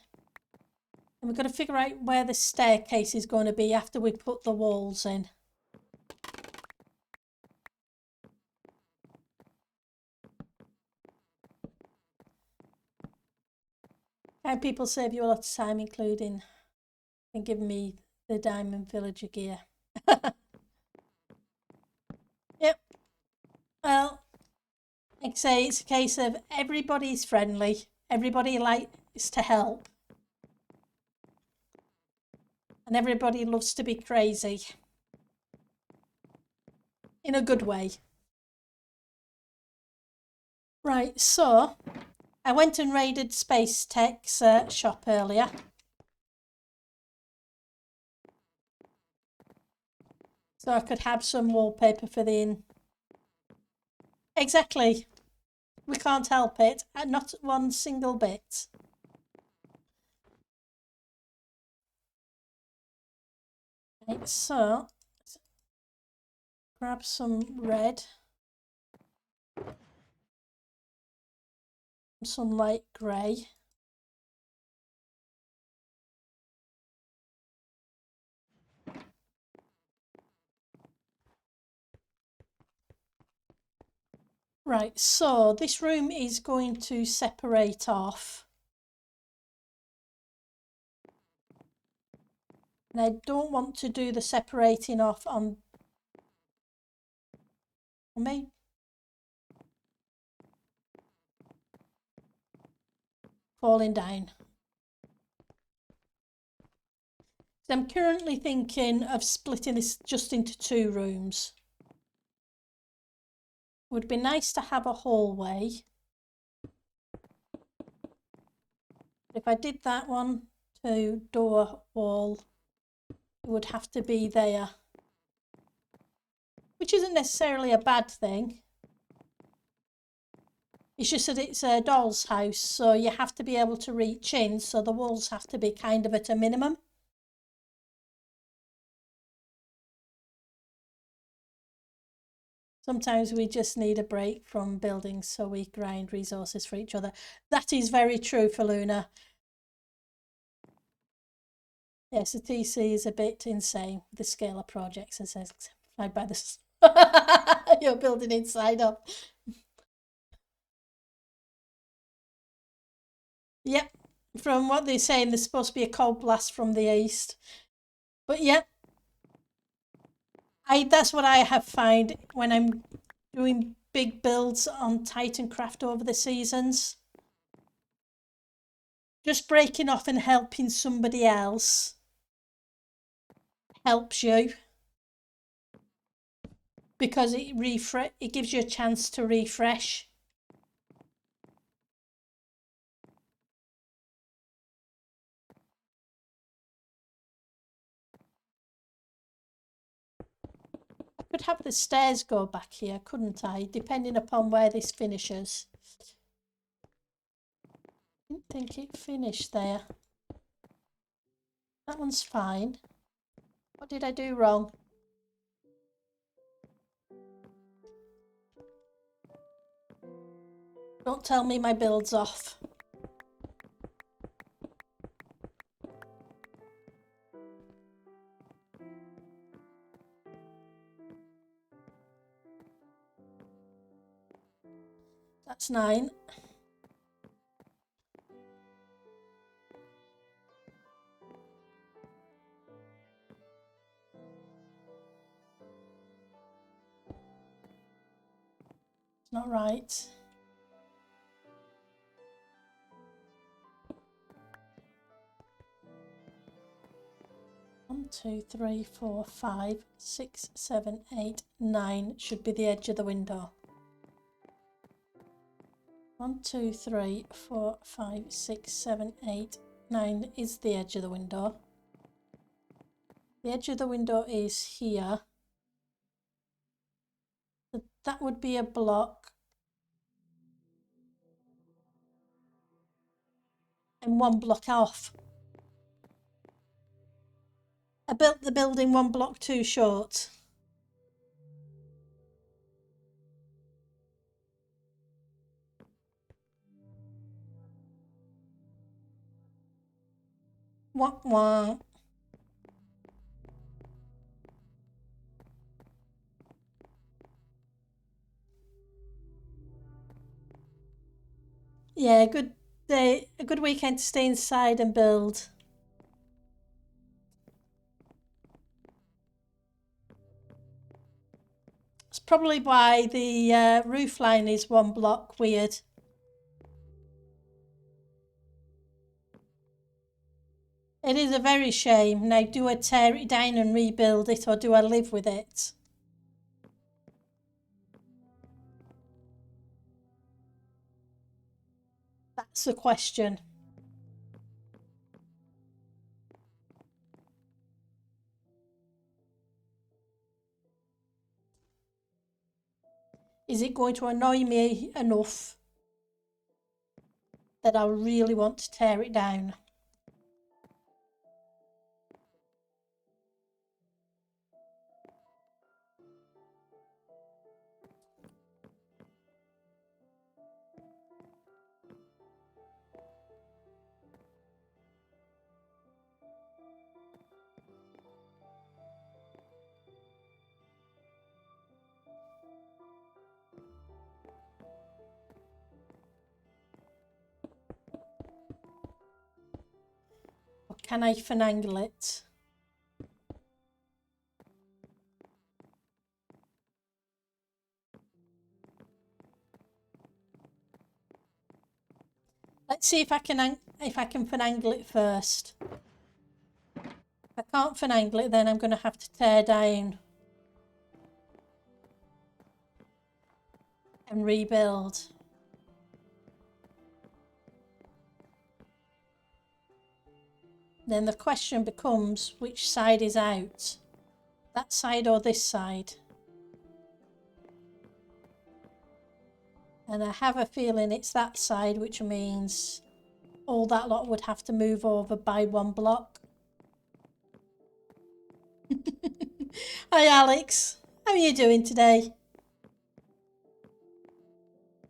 And we've got to figure out where the staircase is going to be after we put the walls in. How people save you a lot of time, including and giving me the Diamond Villager gear. Yep. Well, like I say, it's a case of everybody's friendly. Everybody likes to help. And everybody loves to be crazy. In a good way. Right, so I went and raided Space Tech's shop earlier. So I could have some wallpaper for the inn. Exactly. We can't help it. Not one single bit. Right, so grab some red. Some light grey. Right, so this room is going to separate off. And I don't want to do the separating off on me. Falling down. So I'm currently thinking of splitting this just into 2 rooms. Would be nice to have a hallway. If I did that one to door wall, it would have to be there. Which isn't necessarily a bad thing. It's just that it's a doll's house, so you have to be able to reach in, so the walls have to be kind of at a minimum. Sometimes we just need a break from building, so we grind resources for each other. That is very true for Luna. Yes, the TC is a bit insane with the scale of projects. It says, fly by the... You're building inside up. Yep, from what they're saying, there's supposed to be a cold blast from the east. But yeah, that's what I have found when I'm doing big builds on Titancraft over the seasons. Just breaking off and helping somebody else helps you. Because it gives you a chance to refresh. I could have the stairs go back here, couldn't I? Depending upon where this finishes. I didn't think it finished there. That one's fine. What did I do wrong? Don't tell me my build's off. That's 9. It's not right. One, 2, 3, 4, 5, 6, 7, 8, 9 should be the edge of the window. 1, 2, 3, 4, 5, 6, 7, 8, 9 is the edge of the window. The edge of the window is here. So that would be a block. And 1 block off. I built the building 1 block too short. Wah, wah. Yeah, a good day, a good weekend to stay inside and build. It's probably why the roof line is 1 block weird. It is a very shame. Now, do I tear it down and rebuild it, or do I live with it? That's the question. Is it going to annoy me enough that I really want to tear it down? Or can I finagle it? Let's see if I can finagle it first. If I can't finagle it, then I'm going to have to tear down and rebuild. Then the question becomes, which side is out? That side or this side? And I have a feeling it's that side, which means all that lot would have to move over by 1 block. Hi Alex, how are you doing today?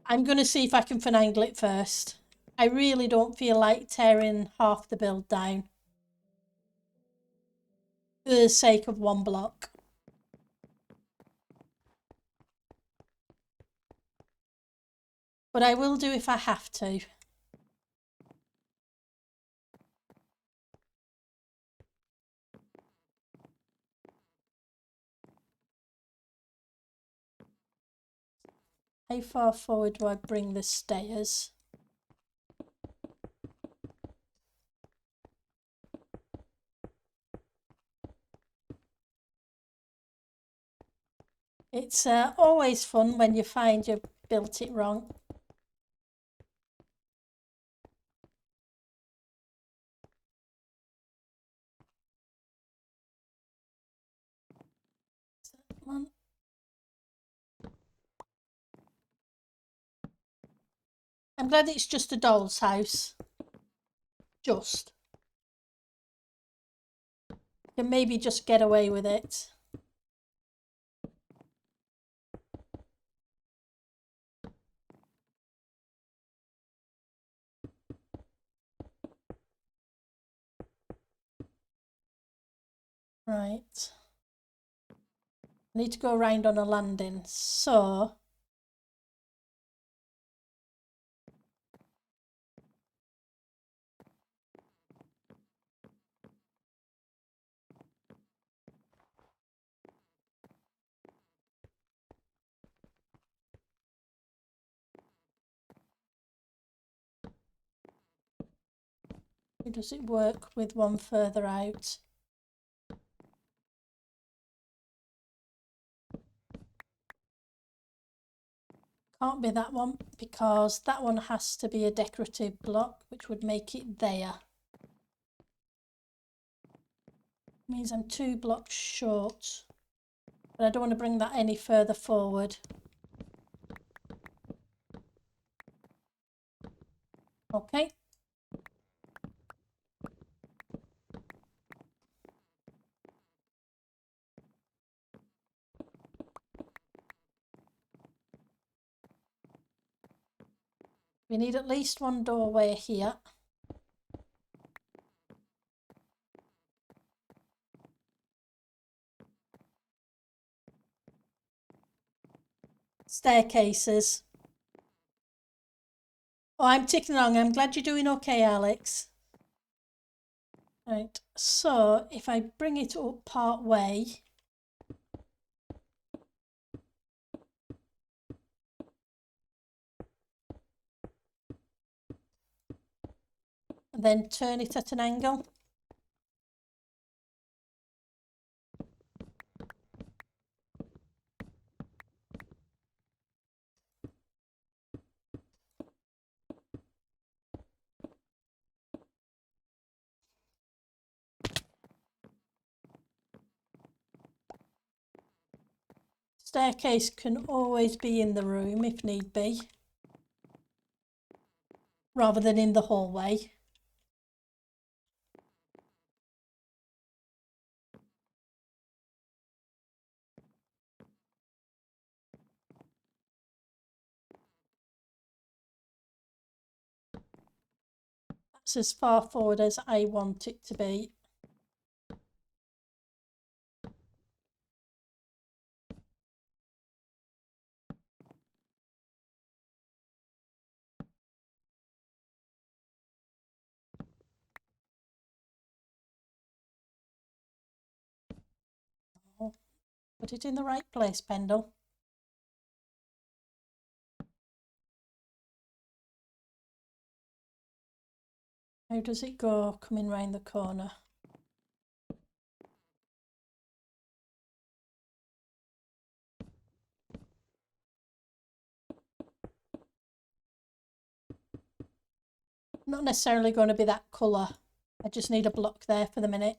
I'm going to see if I can finagle it first. I really don't feel like tearing half the build down for the sake of 1 block. But I will do if I have to. How far forward do I bring the stairs? It's always fun when you find you've built it wrong. One. I'm glad it's just a doll's house. Just. You can maybe just get away with it. Right. I need to go around on a landing, so Does it work with one further out? Can't be that one, because that one has to be a decorative block, which would make it there. Means I'm 2 blocks short, but I don't want to bring that any further forward. Okay. We need at least one doorway here. Staircases. Oh, I'm ticking along. I'm glad you're doing okay, Alex. Right, so if I bring it up part way, and then turn it at an angle. Staircase can always be in the room if need be, rather than in the hallway. That's as far forward as I want it to be. Oh, put it in the right place, Pendle. How does it go coming round the corner? Not necessarily going to be that colour. I just need a block there for the minute.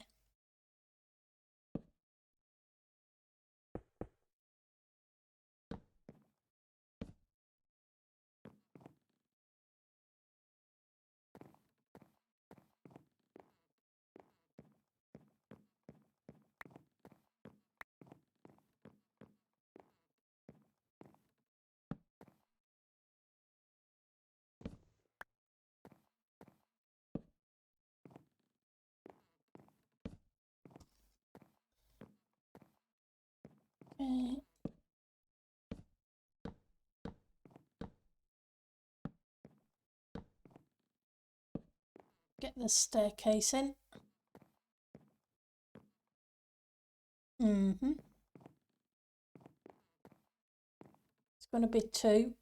Okay. Get the staircase in. It's going to be 2.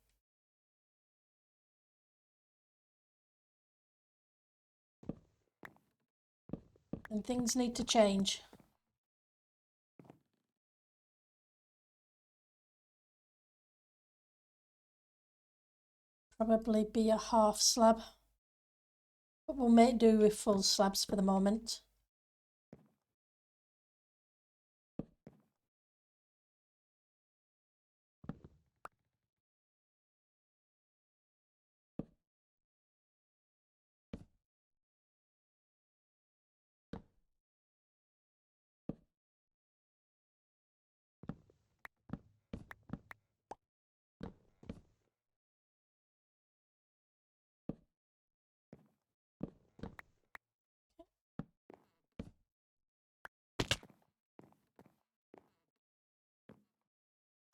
And things need to change. Probably be a half slab, but we'll make do with full slabs for the moment.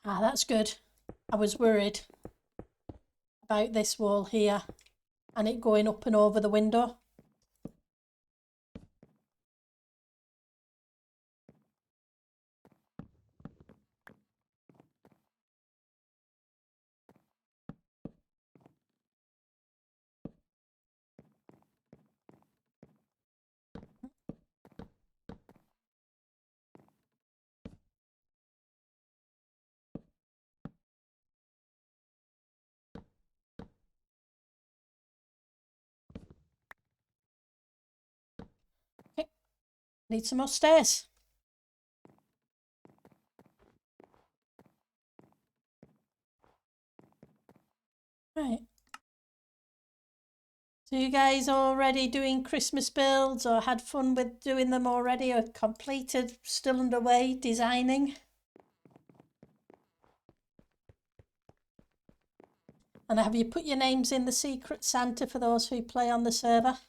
Ah, that's good. I was worried about this wall here and it going up and over the window. Need some more stairs. Right. So you guys already doing Christmas builds or had fun with doing them already or completed, still underway, designing? And have you put your names in the Secret Santa for those who play on the server?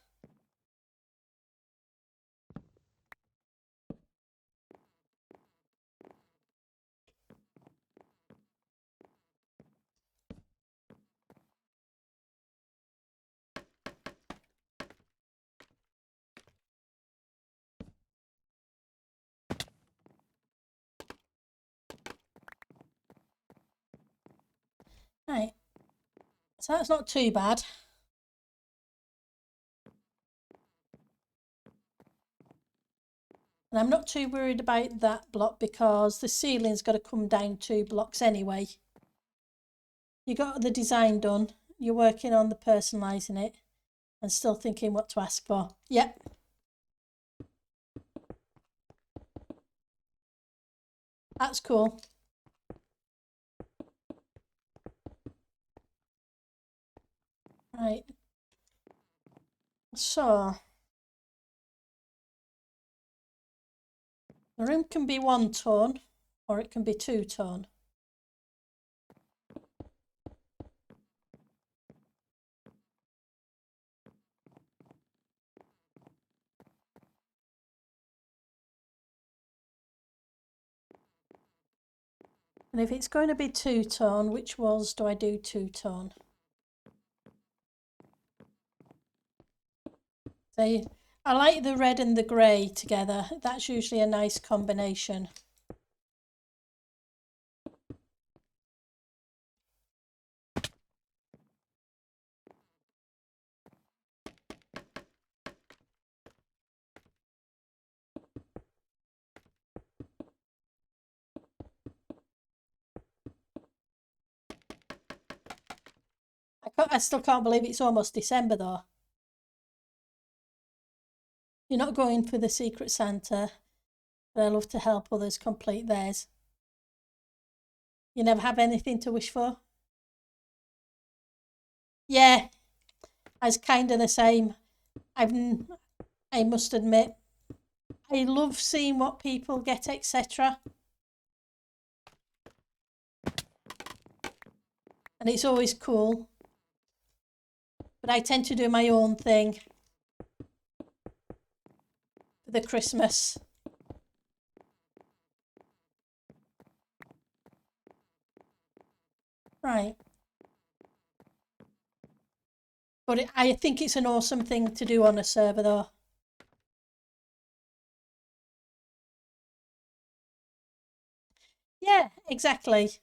Right, so that's not too bad. And I'm not too worried about that block because the ceiling's got to come down 2 blocks anyway. You got the design done, you're working on the personalising it and still thinking what to ask for. Yep. That's cool. Right. So the room can be 1 tone or it can be 2 tone. And if it's going to be 2 tone, which walls do I do 2 tone? So I like the red and the grey together. That's usually a nice combination. I still can't believe it's almost December though. You're not going for the Secret Santa, but I love to help others complete theirs. You never have anything to wish for? Yeah, I was kind of the same. I must admit, I love seeing what people get, etc. And it's always cool. But I tend to do my own thing for the Christmas. Right. But I think it's an awesome thing to do on a server though. Yeah, exactly.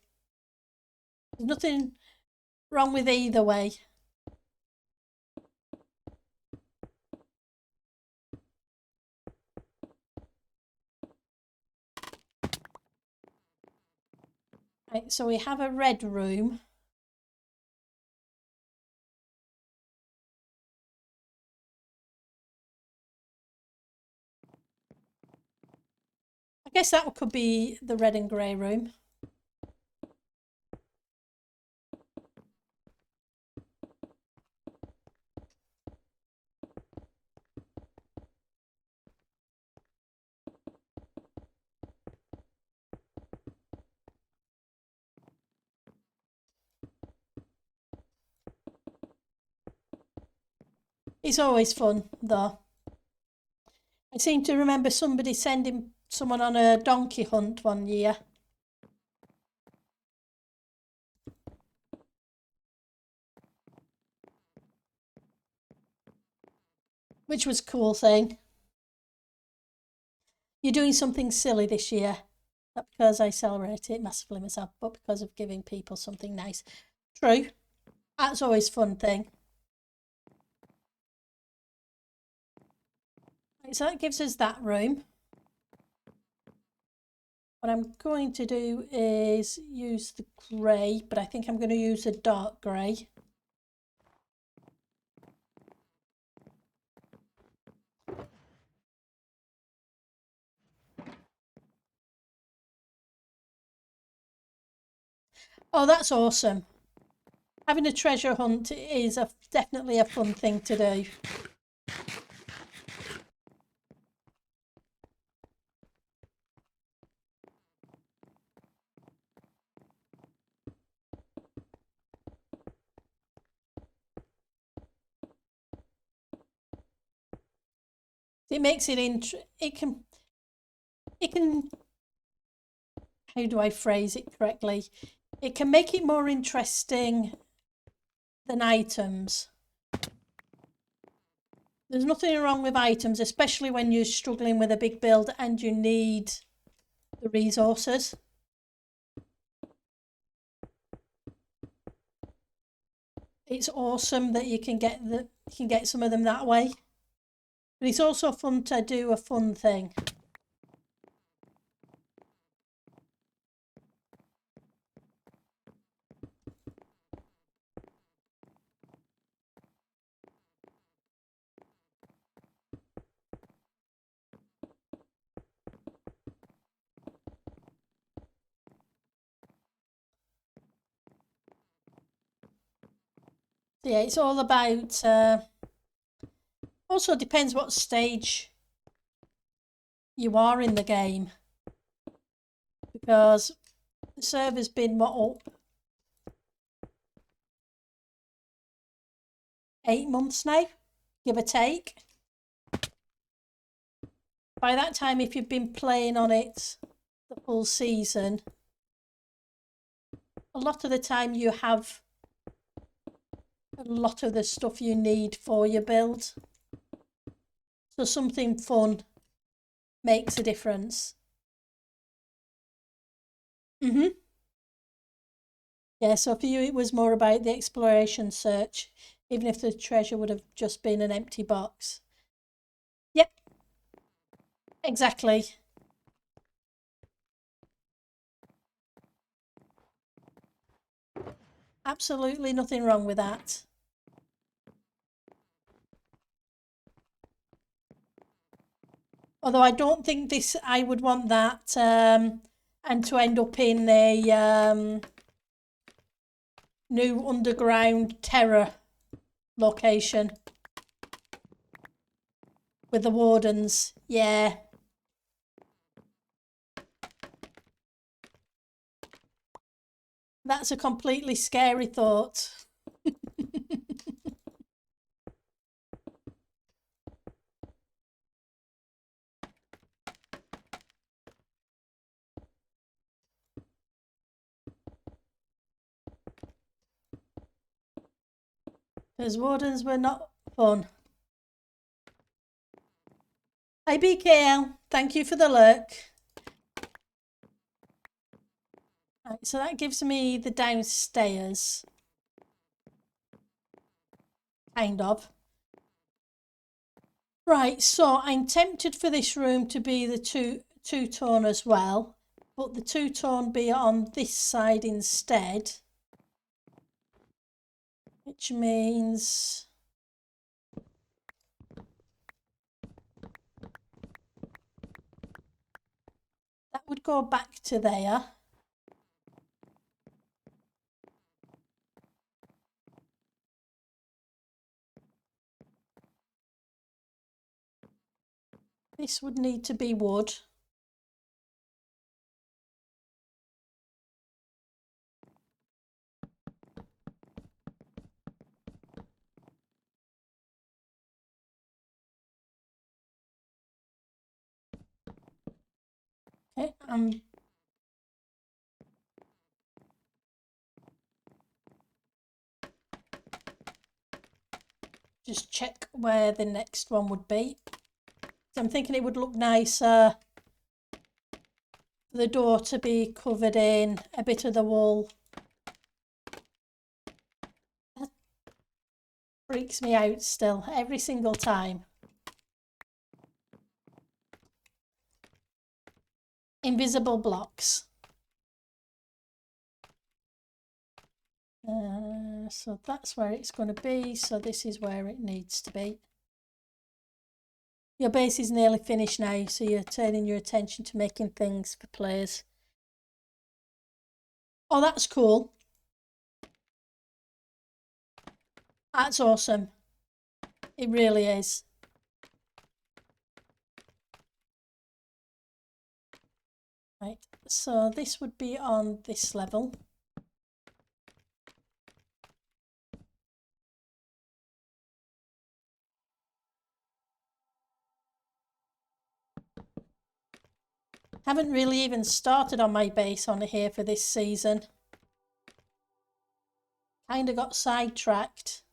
There's nothing wrong with either way. Right, so we have a red room. I guess that could be the red and grey room. It's always fun though. I seem to remember somebody sending someone on a donkey hunt one year. Which was a cool thing. You're doing something silly this year. Not because I celebrate it massively myself, but because of giving people something nice. True. That's always a fun thing. Right, so that gives us that room. What I'm going to do is use the grey, but I think I'm going to use a dark grey. Oh, that's awesome. Having a treasure hunt is definitely a fun thing to do. It makes it it can how do I phrase it correctly? It can make it more interesting than items. There's nothing wrong with items, especially when you're struggling with a big build and you need the resources. It's awesome that you can get some of them that way. But it's also fun to do a fun thing. Yeah, it's all about also depends what stage you are in the game, because the server's been what, 8 months now, give or take. By that time, if you've been playing on it the full season, a lot of the time you have a lot of the stuff you need for your build. So something fun makes a difference. Yeah, so for you it was more about the exploration search, even if the treasure would have just been an empty box. Yep, exactly. Absolutely nothing wrong with that. Although I don't think I would want that and to end up in a new underground terror location with the wardens. Yeah. That's a completely scary thought. Because wardens were not fun. Hi BKL, thank you for the lurk. Right, so that gives me the downstairs. Kind of. Right, so I'm tempted for this room to be the two-tone as well, but the two-tone be on this side instead, which means that would go back to there. This would need to be wood. Okay, just check where the next one would be. I'm thinking it would look nicer for the door to be covered in a bit of the wool. That freaks me out still, every single time. Invisible blocks. So that's where it's going to be. So this is where it needs to be. Your base is nearly finished now, so you're turning your attention to making things for players. Oh, that's cool. That's awesome. It really is. Right, so this would be on this level. Haven't really even started on my base on here for this season. Kind of got sidetracked.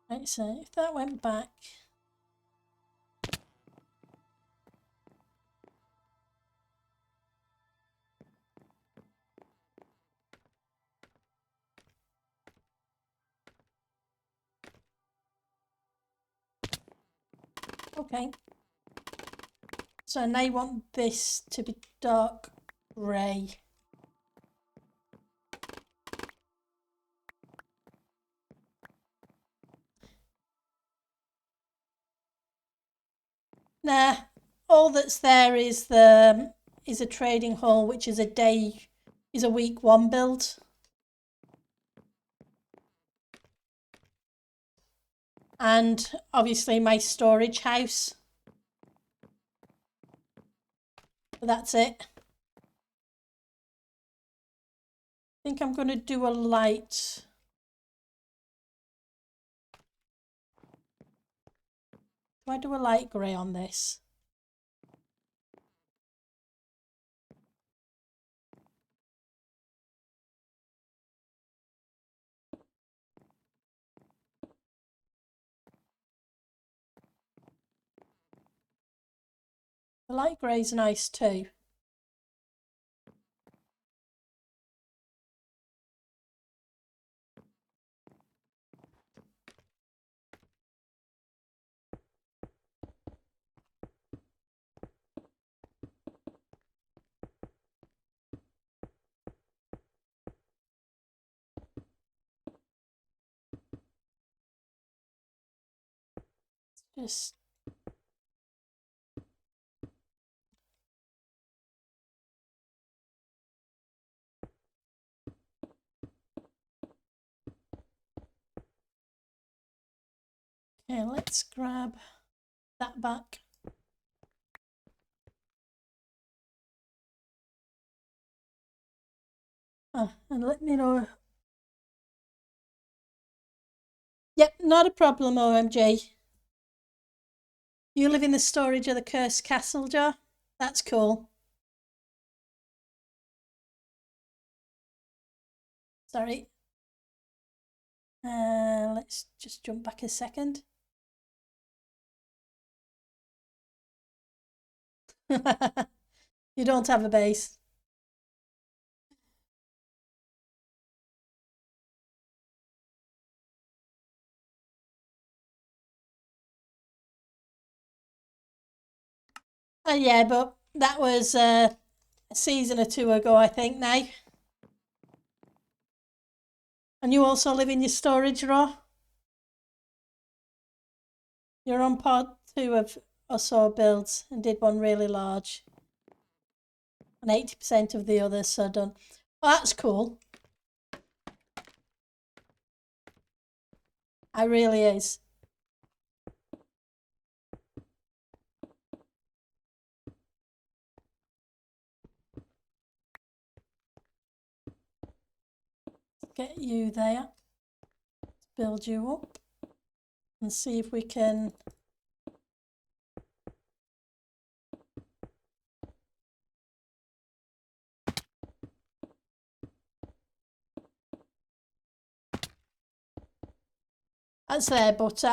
Right, so if that went back. Okay. So now I want this to be dark grey. Nah, all that's there is a trading hall, which is a week 1 build. And obviously my storage house. But that's it. I think I'm going to do a light. Do I do a light grey on this? The light grey's nice too. Just okay, let's grab that back. And let me know. Yep, not a problem, OMG. You live in the storage of the cursed castle, Joe? That's cool. Sorry. Let's just jump back a second. You don't have a base. Yeah, but that was a season or 2 ago, I think, now. And you also live in your storage row? You're on part 2 of or so builds and did one really large. And 80% of the others are done. Well, that's cool. It really is. Get you there. Build you up. And see if we can that's there, but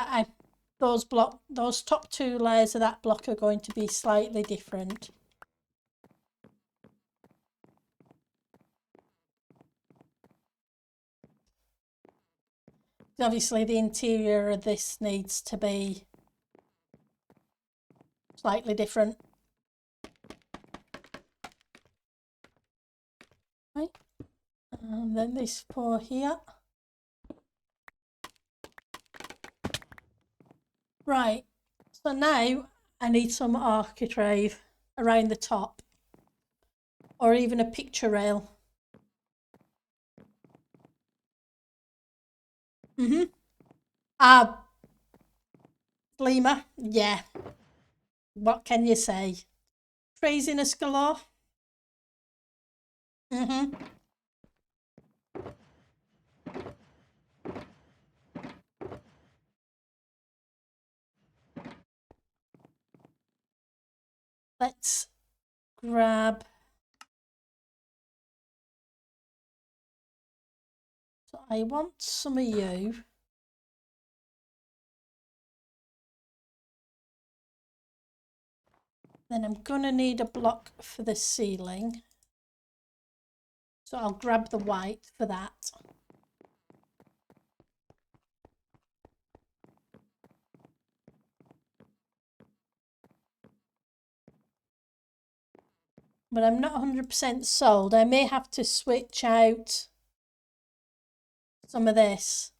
those top 2 layers of that block are going to be slightly different. Obviously the interior of this needs to be slightly different. Right. And then this 4 here. Right, so now I need some architrave around the top. or even a picture rail. Gleamer, yeah. What can you say? Craziness galore. Let's grab. So I want some of you. Then I'm gonna need a block for the ceiling. So I'll grab the white for that. But I'm not 100% sold. I may have to switch out some of this.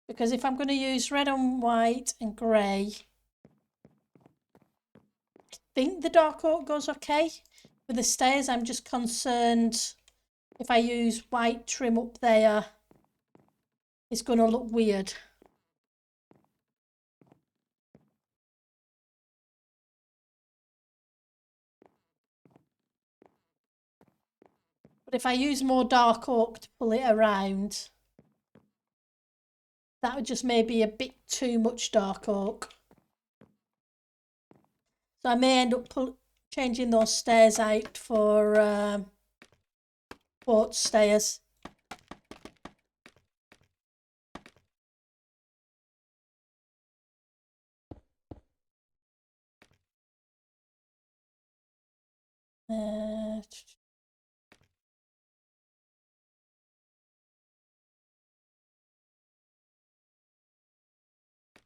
Because if I'm going to use red and white and grey, I think the dark oak goes okay. With the stairs, I'm just concerned if I use white trim up there, it's going to look weird. But if I use more dark oak to pull it around, that would just maybe a bit too much dark oak. So I may end up changing those stairs out for quartz stairs.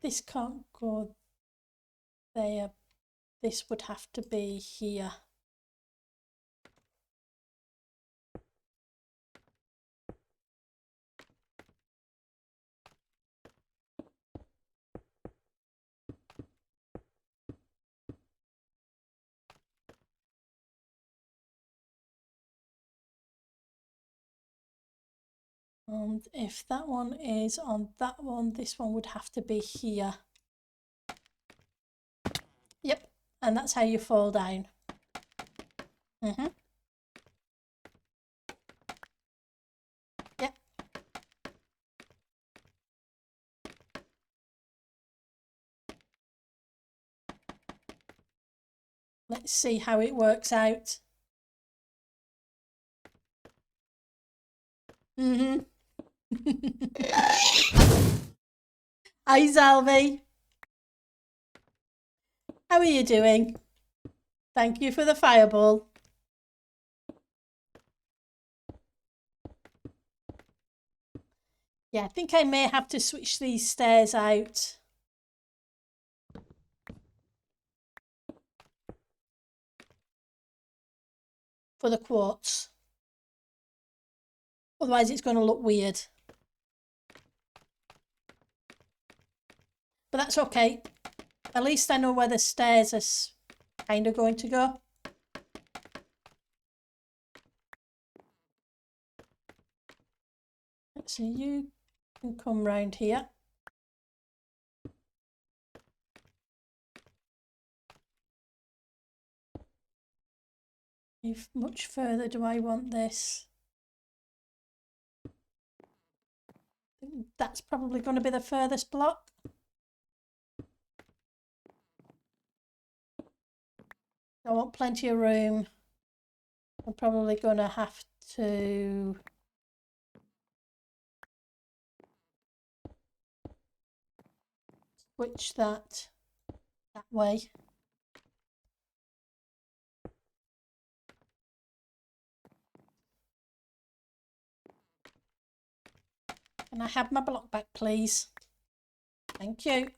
This can't go there. This would have to be here. And if that one is on that one, this one would have to be here. Yep, and that's how you fall down. Yep. Let's see how it works out. Hi, Zalvi. How are you doing? Thank you for the fireball. Yeah, I think I may have to switch these stairs out. For the quartz. Otherwise it's going to look weird. But that's okay. At least I know where the stairs are kind of going to go. So you can come round here. How much further do I want this? That's probably going to be the furthest block. I want plenty of room. I'm probably going to have to switch that way. Can I have my block back, please? Thank you.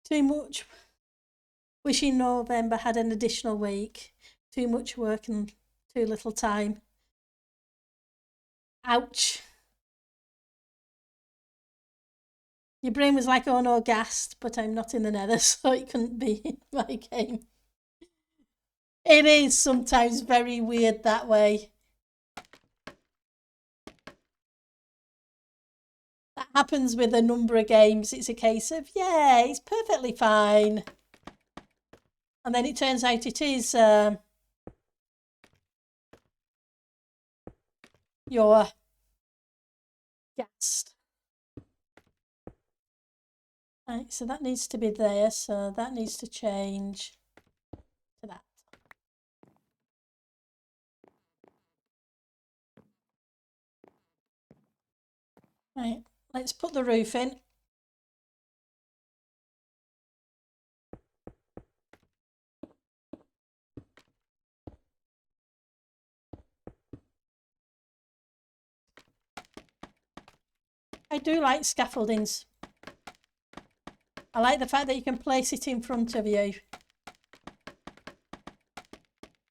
Too much. Wishing November had an additional week. Too much work and too little time. Ouch. Your brain was like, oh no, gassed, but I'm not in the nether, so it couldn't be in my game. It is sometimes very weird that way. That happens with a number of games. It's a case of, yeah, it's perfectly fine. And then it turns out it is you're gassed. Right, so that needs to be there, so that needs to change to that. Right, let's put the roof in. I do like scaffoldings. I like the fact that you can place it in front of you.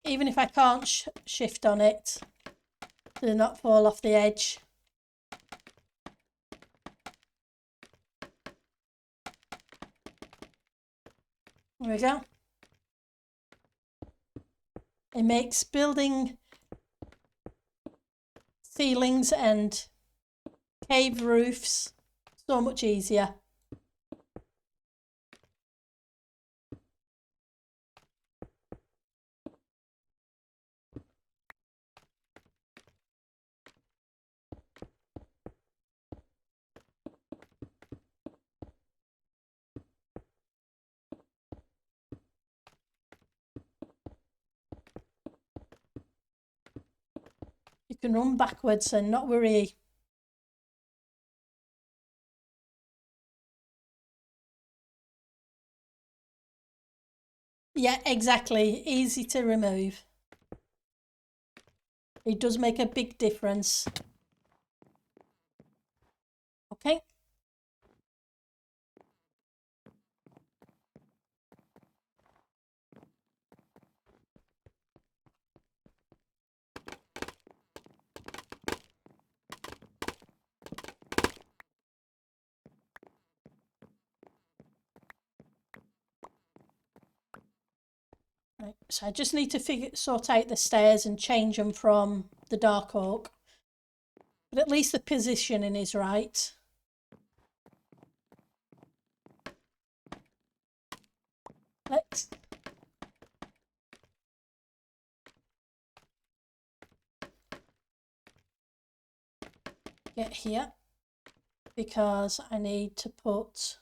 Even if I can't shift on it, to not fall off the edge. There we go. It makes building ceilings and cave roofs so much easier. You can run backwards and not worry. Yeah, exactly. Easy to remove. It does make a big difference. Okay. Right, so I just need to sort out the stairs and change them from the dark oak. But at least the positioning is right. Let's get here because I need to put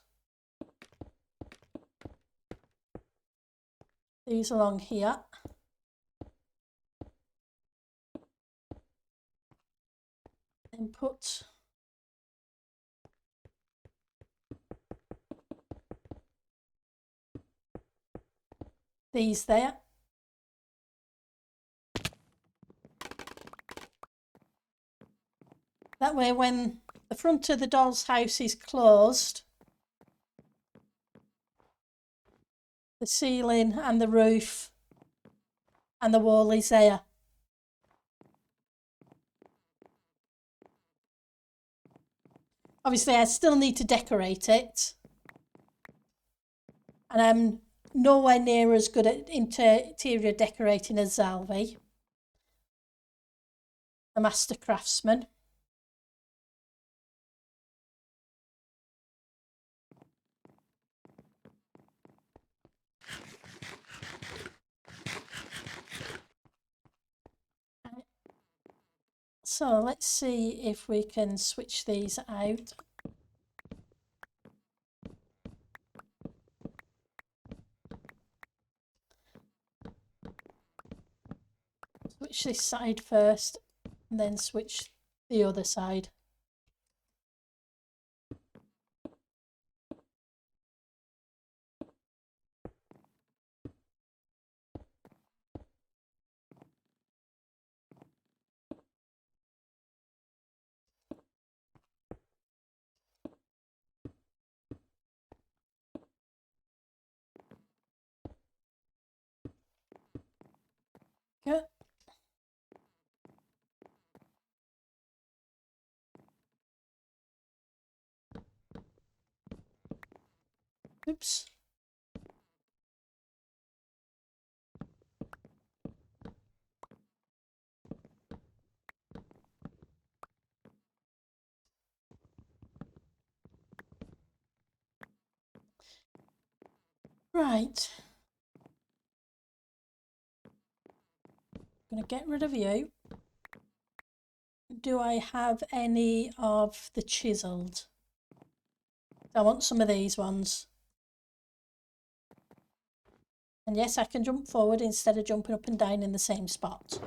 these along here. And put these there. That way when the front of the doll's house is closed, the ceiling and the roof and the wall is there. Obviously I still need to decorate it. And I'm nowhere near as good at interior decorating as Zalvi, the master craftsman. So let's see if we can switch these out. Switch this side first and then switch the other side. Good. Oops. Right. I'm going to get rid of you. Do I have any of the chiselled? I want some of these ones. And yes, I can jump forward instead of jumping up and down in the same spot.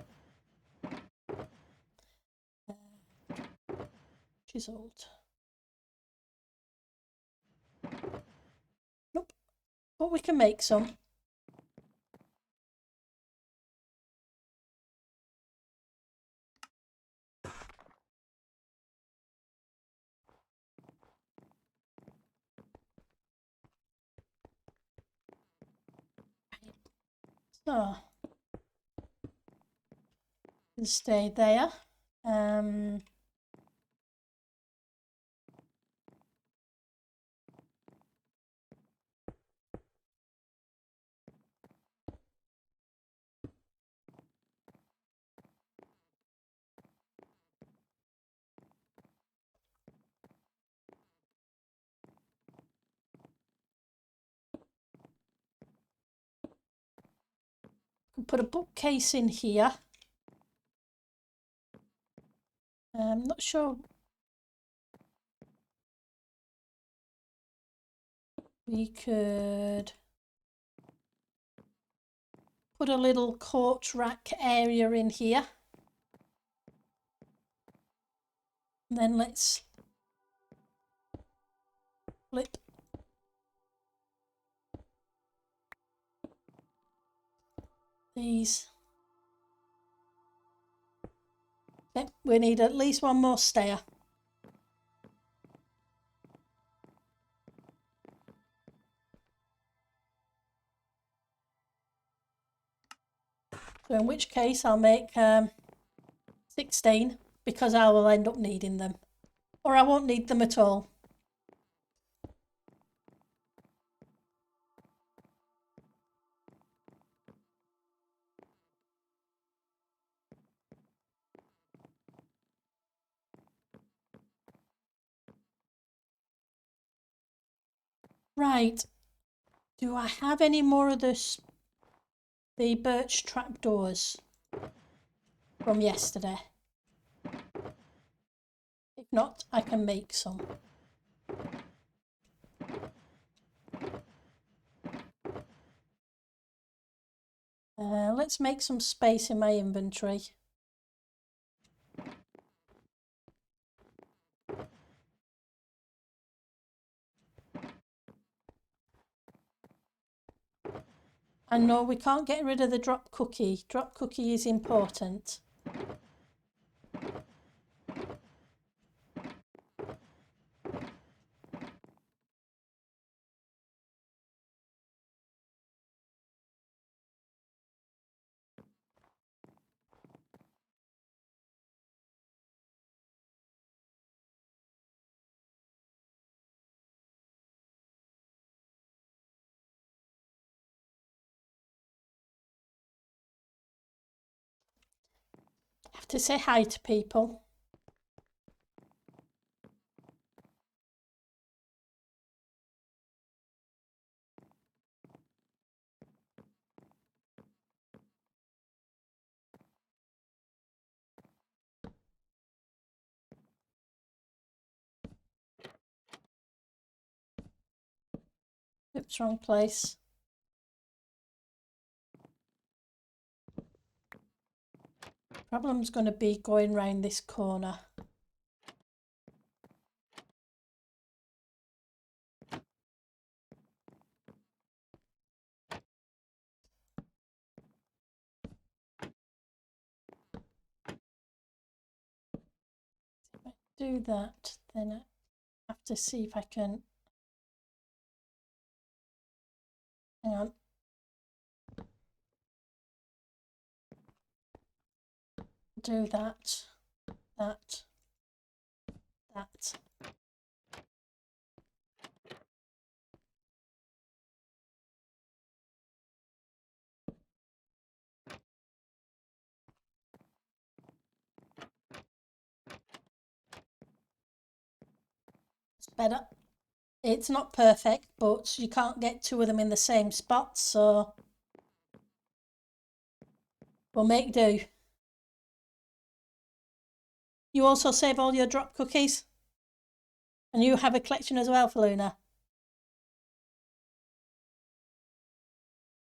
Chiselled. Nope. But we can make some. So, stay there. Put a bookcase in here. I'm not sure. We could put a little coat rack area in here. And then let's flip these. Yep, we need at least one more stair. So in which case I'll make 16 because I will end up needing them. Or I won't need them at all. Right. Do I have any more of the birch trapdoors from yesterday? If not, I can make some. Let's make some space in my inventory. And no, we can't get rid of the drop cookie. Drop cookie is important. I have to say hi to people. Oops, wrong place. Problem's going to be going round this corner. If I do that, then I have to see if I can. Hang on. Do that, that. better. It's not perfect, but you can't get two of them in the same spot, so we'll make do. You also save all your drop cookies? And you have a collection as well for Luna?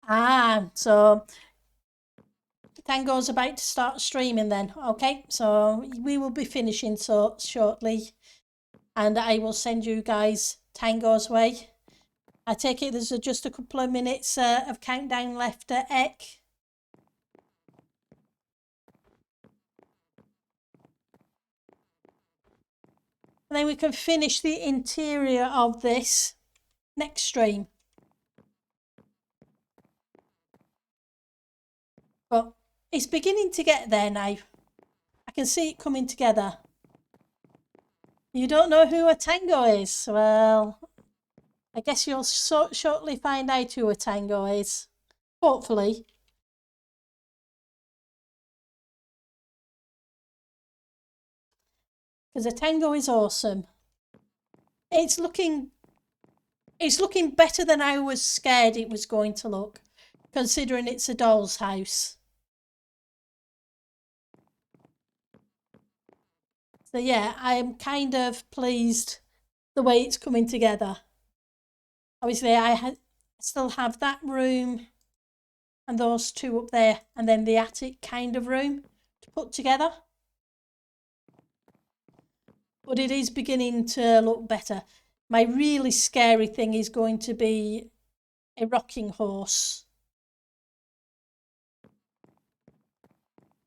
Ah, so Tango's about to start streaming then. Okay, so we will be finishing so shortly, and I will send you guys Tango's way. I take it there's just a couple of minutes of countdown left at Eck. And then we can finish the interior of this next stream. But it's beginning to get there now. I can see it coming together. You don't know who a Tango is? Well, I guess you'll shortly find out who a Tango is. Hopefully. Because a Tango is awesome. It's looking better than I was scared it was going to look, considering it's a doll's house. So yeah, I'm kind of pleased the way it's coming together. Obviously, I still have that room and those two up there, and then the attic kind of room to put together. But it is beginning to look better. My really scary thing is going to be a rocking horse.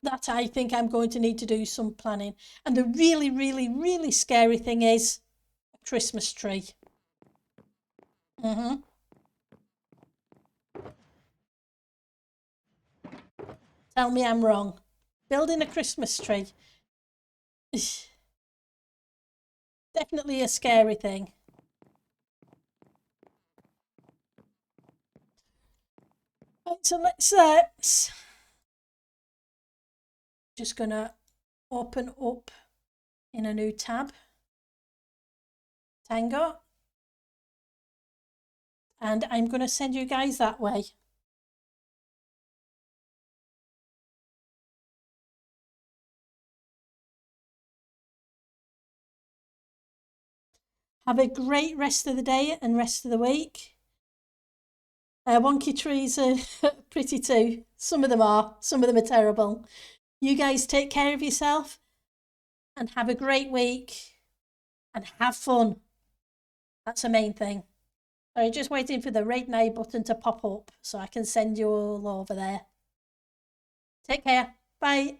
That I think I'm going to need to do some planning. And the really, really, really scary thing is a Christmas tree. Tell me I'm wrong. Building a Christmas tree. Definitely a scary thing. Right, so let's just gonna open up in a new tab. Tango. And I'm gonna send you guys that way. Have a great rest of the day and rest of the week. Wonky trees are pretty too. Some of them are terrible. You guys take care of yourself and have a great week and have fun. That's the main thing. Sorry, just waiting for the Rate Now button to pop up so I can send you all over there. Take care. Bye.